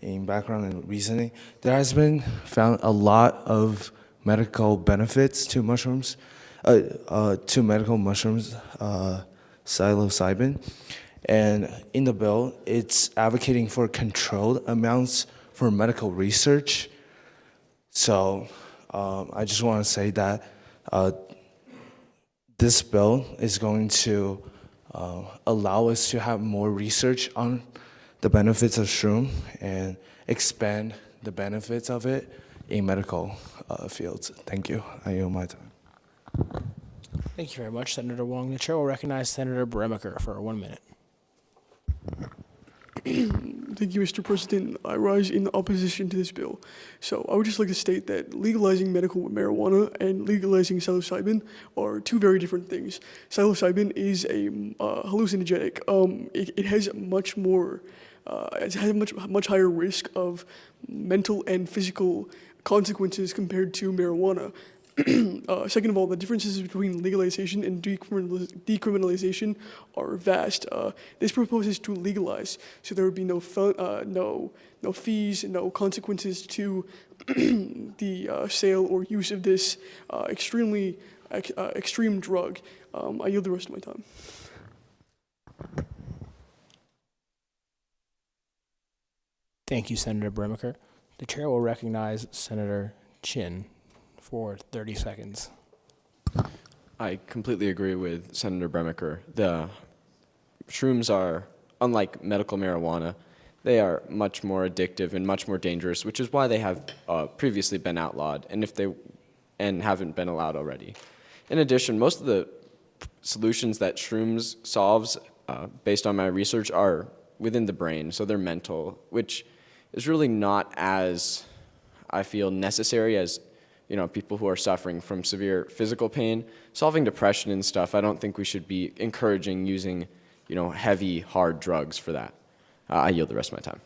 in background and reasoning, there has been found a lot of medical benefits to mushrooms, psilocybin. And in the bill, it's advocating for controlled amounts for medical research. So I just want to say that this bill is going to allow us to have more research on the benefits of shroom and expand the benefits of it in medical fields. Thank you. I yield my time. Thank you very much, Senator Wong. The chair will recognize Senator Bremaker for 1 minute. Thank you, Mr. President. I rise in opposition to this bill. So I would just like to state that legalizing medical marijuana and legalizing psilocybin are two very different things. Psilocybin is a hallucinogenic. It has much more, it has much higher risk of mental and physical consequences compared to marijuana. Second of all, the differences between legalization and decriminalization are vast. This proposes to legalize, so there would be no fees, no consequences to the sale or use of this extreme drug. I yield the rest of my time. Thank you, Senator Bremaker. The chair will recognize Senator Chin for 30 seconds. I completely agree with Senator Bremaker. The shrooms are, unlike medical marijuana, they are much more addictive and much more dangerous, which is why they have previously been outlawed, and haven't been allowed already. In addition, most of the solutions that shrooms solves, based on my research, are within the brain, so they're mental, which is really not as, I feel, necessary as people who are suffering from severe physical pain, solving depression and stuff. I don't think we should be encouraging using, heavy, hard drugs for that. I yield the rest of my time.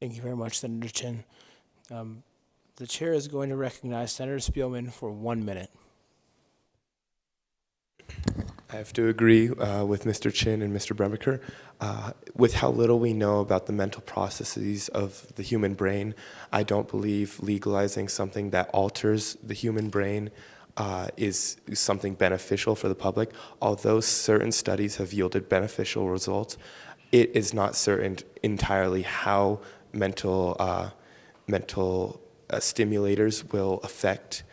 Thank you very much, Senator Chin. The chair is going to recognize Senator Spielman for 1 minute. I have to agree with Mr. Chin and Mr. Bremaker. With how little we know about the mental processes of the human brain, I don't believe legalizing something that alters the human brain is something beneficial for the public. Although certain studies have yielded beneficial results, it is not certain entirely how mental stimulators will affect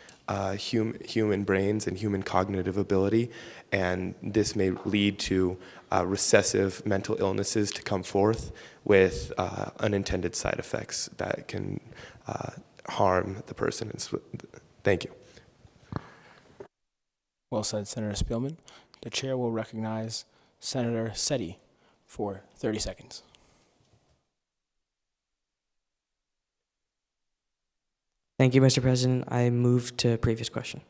human brains and human cognitive ability, and this may lead to recessive mental illnesses to come forth with unintended side effects that can harm the person. Thank you. Well said, Senator Spielman. The chair will recognize Senator Setti for 30 seconds. Thank you, Mr. President. I move to previous question.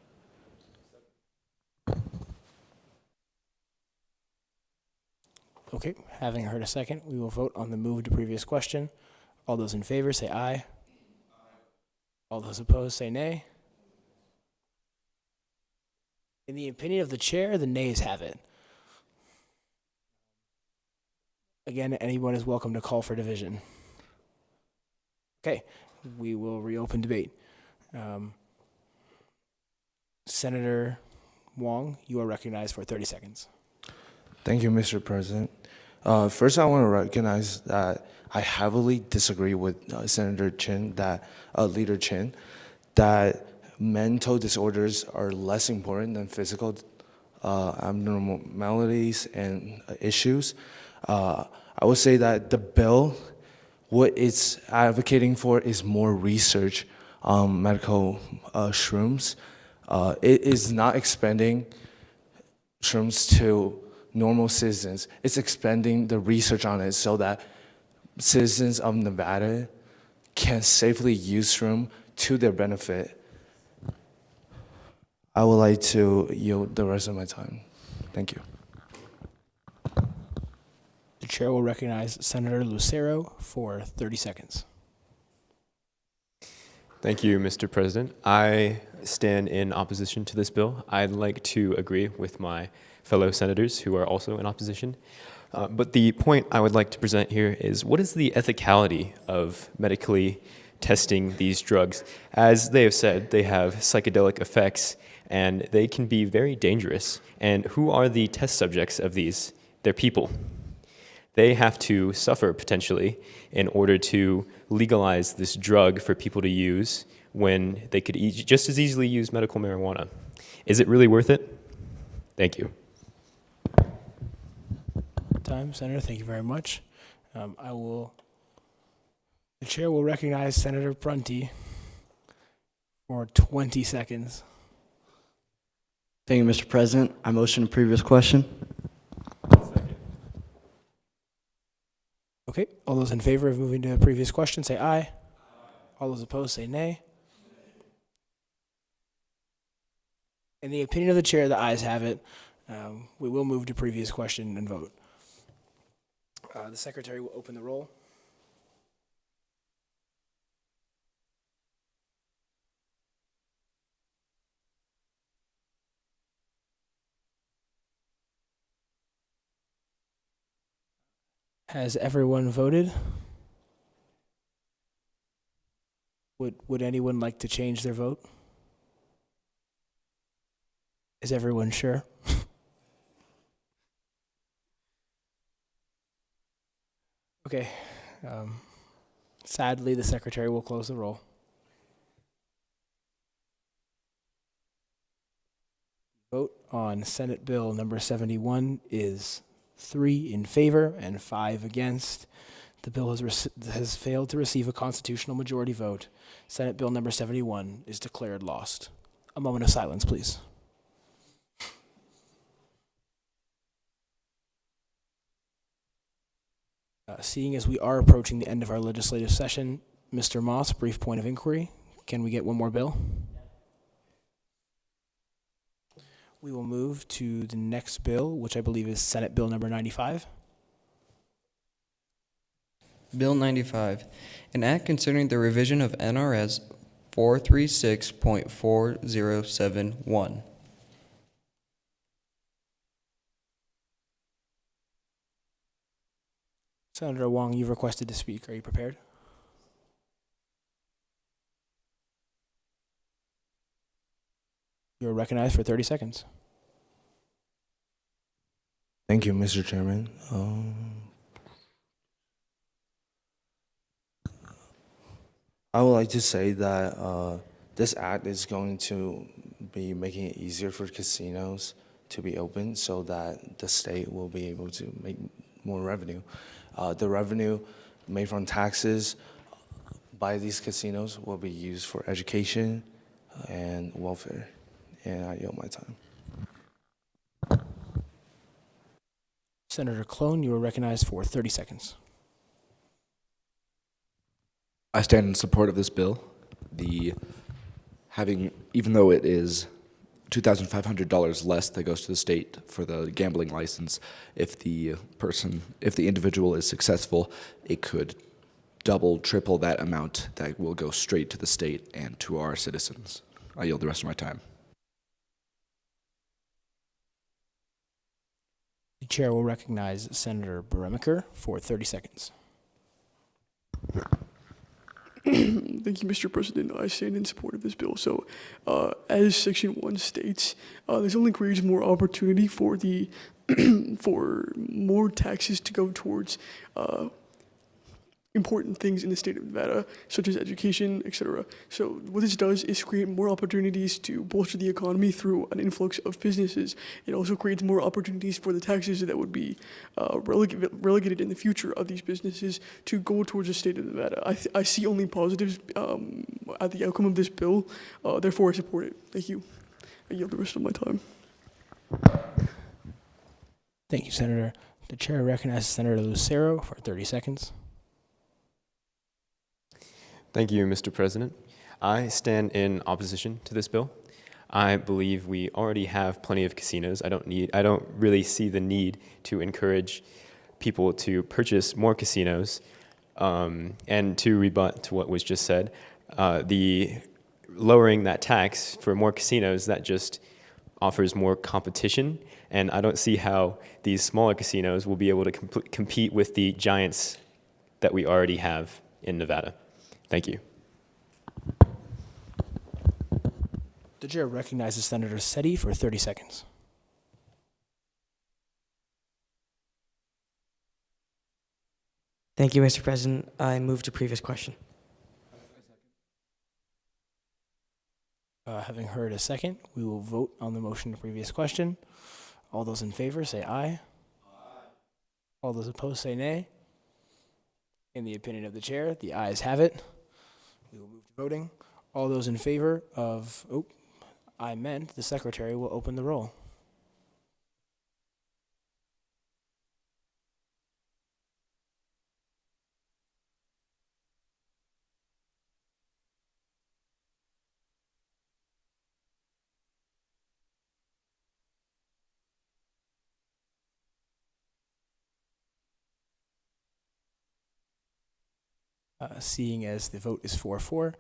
Okay, having heard a second, we will vote on the move to previous question. All those in favor say aye. All those opposed say nay. In the opinion of the chair, the nays have it. Again, anyone is welcome to call for division. Okay, we will reopen debate. Senator Wong, you are recognized for 30 seconds. Thank you, Mr. President. First, I want to recognize that I heavily disagree with Senator Chin, Leader Chin, that mental disorders are less important than physical abnormalities and issues. I would say that the bill, what it's advocating for is more research on medical shrooms. It is not expanding shrooms to normal citizens. It's expanding the research on it so that citizens of Nevada can safely use shroom to their benefit. I would like to yield the rest of my time. Thank you. The chair will recognize Senator Lucero for 30 seconds. Thank you, Mr. President. I stand in opposition to this bill. I'd like to agree with my fellow senators who are also in opposition. But the point I would like to present here is, what is the ethicality of medically testing these drugs? As they have said, they have psychedelic effects and they can be very dangerous. And who are the test subjects of these? They're people. They have to suffer potentially in order to legalize this drug for people to use when they could just as easily use medical marijuana. Is it really worth it? Thank you. Time, Senator. Thank you very much. The chair will recognize Senator Prunty for 20 seconds. Thank you, Mr. President. I motion the previous question. Okay, all those in favor of moving to the previous question, say aye. All those opposed, say nay. In the opinion of the chair, the ayes have it. We will move to previous question and vote. The secretary will open the roll. Has everyone voted? Would anyone like to change their vote? Is everyone sure? Okay. Sadly, the secretary will close the roll. Vote on Senate Bill number 71 is 3 in favor and 5 against. The bill has failed to receive a constitutional majority vote. Senate Bill number 71 is declared lost. A moment of silence, please. Seeing as we are approaching the end of our legislative session, Mr. Moss, brief point of inquiry. Can we get one more bill? We will move to the next bill, which I believe is Senate Bill number 95. Bill 95, an act concerning the revision of NRS 436.4071. Senator Wong, you've requested to speak. Are you prepared? You're recognized for 30 seconds. Thank you, Mr. Chairman. I would like to say that this act is going to be making it easier for casinos to be open so that the state will be able to make more revenue. The revenue made from taxes by these casinos will be used for education and welfare. And I yield my time. Senator Clone, you are recognized for 30 seconds. I stand in support of this bill. Even though it is $2,500 less that goes to the state for the gambling license, if the individual is successful, it could double, triple that amount that will go straight to the state and to our citizens. I yield the rest of my time. The chair will recognize Senator Beremiker for 30 seconds. Thank you, Mr. President. I stand in support of this bill. So, as Section 1 states, this only creates more opportunity for the for more taxes to go towards important things in the state of Nevada, such as education, etc. So what this does is create more opportunities to bolster the economy through an influx of businesses. It also creates more opportunities for the taxes that would be relegated in the future of these businesses to go towards the state of Nevada. I see only positives at the outcome of this bill, therefore I support it. Thank you. I yield the rest of my time. Thank you, Senator. The chair recognizes Senator Lucero for 30 seconds. Thank you, Mr. President. I stand in opposition to this bill. I believe we already have plenty of casinos. I don't really see the need to encourage people to purchase more casinos. And to rebut to what was just said, the lowering that tax for more casinos, that just offers more competition. And I don't see how these smaller casinos will be able to compete with the giants that we already have in Nevada. Thank you. The chair recognizes Senator Setti for 30 seconds. Thank you, Mr. President. I move to previous question. Having heard a second, we will vote on the motion to previous question. All those in favor say aye. All those opposed say nay. In the opinion of the chair, the ayes have it. We will move to voting. All those in favor of, I meant the secretary will open the roll. Seeing as the vote is 4-4,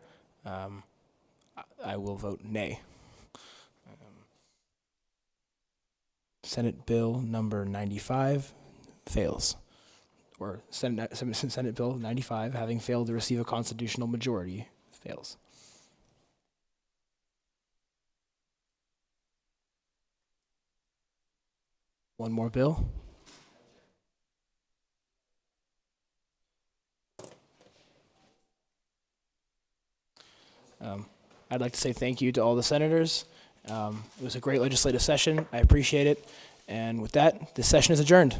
I will vote nay. Senate Bill number 95 fails. Or Senate Bill 95, having failed to receive a constitutional majority, fails. One more bill. I'd like to say thank you to all the senators. It was a great legislative session. I appreciate it. And with that, this session is adjourned.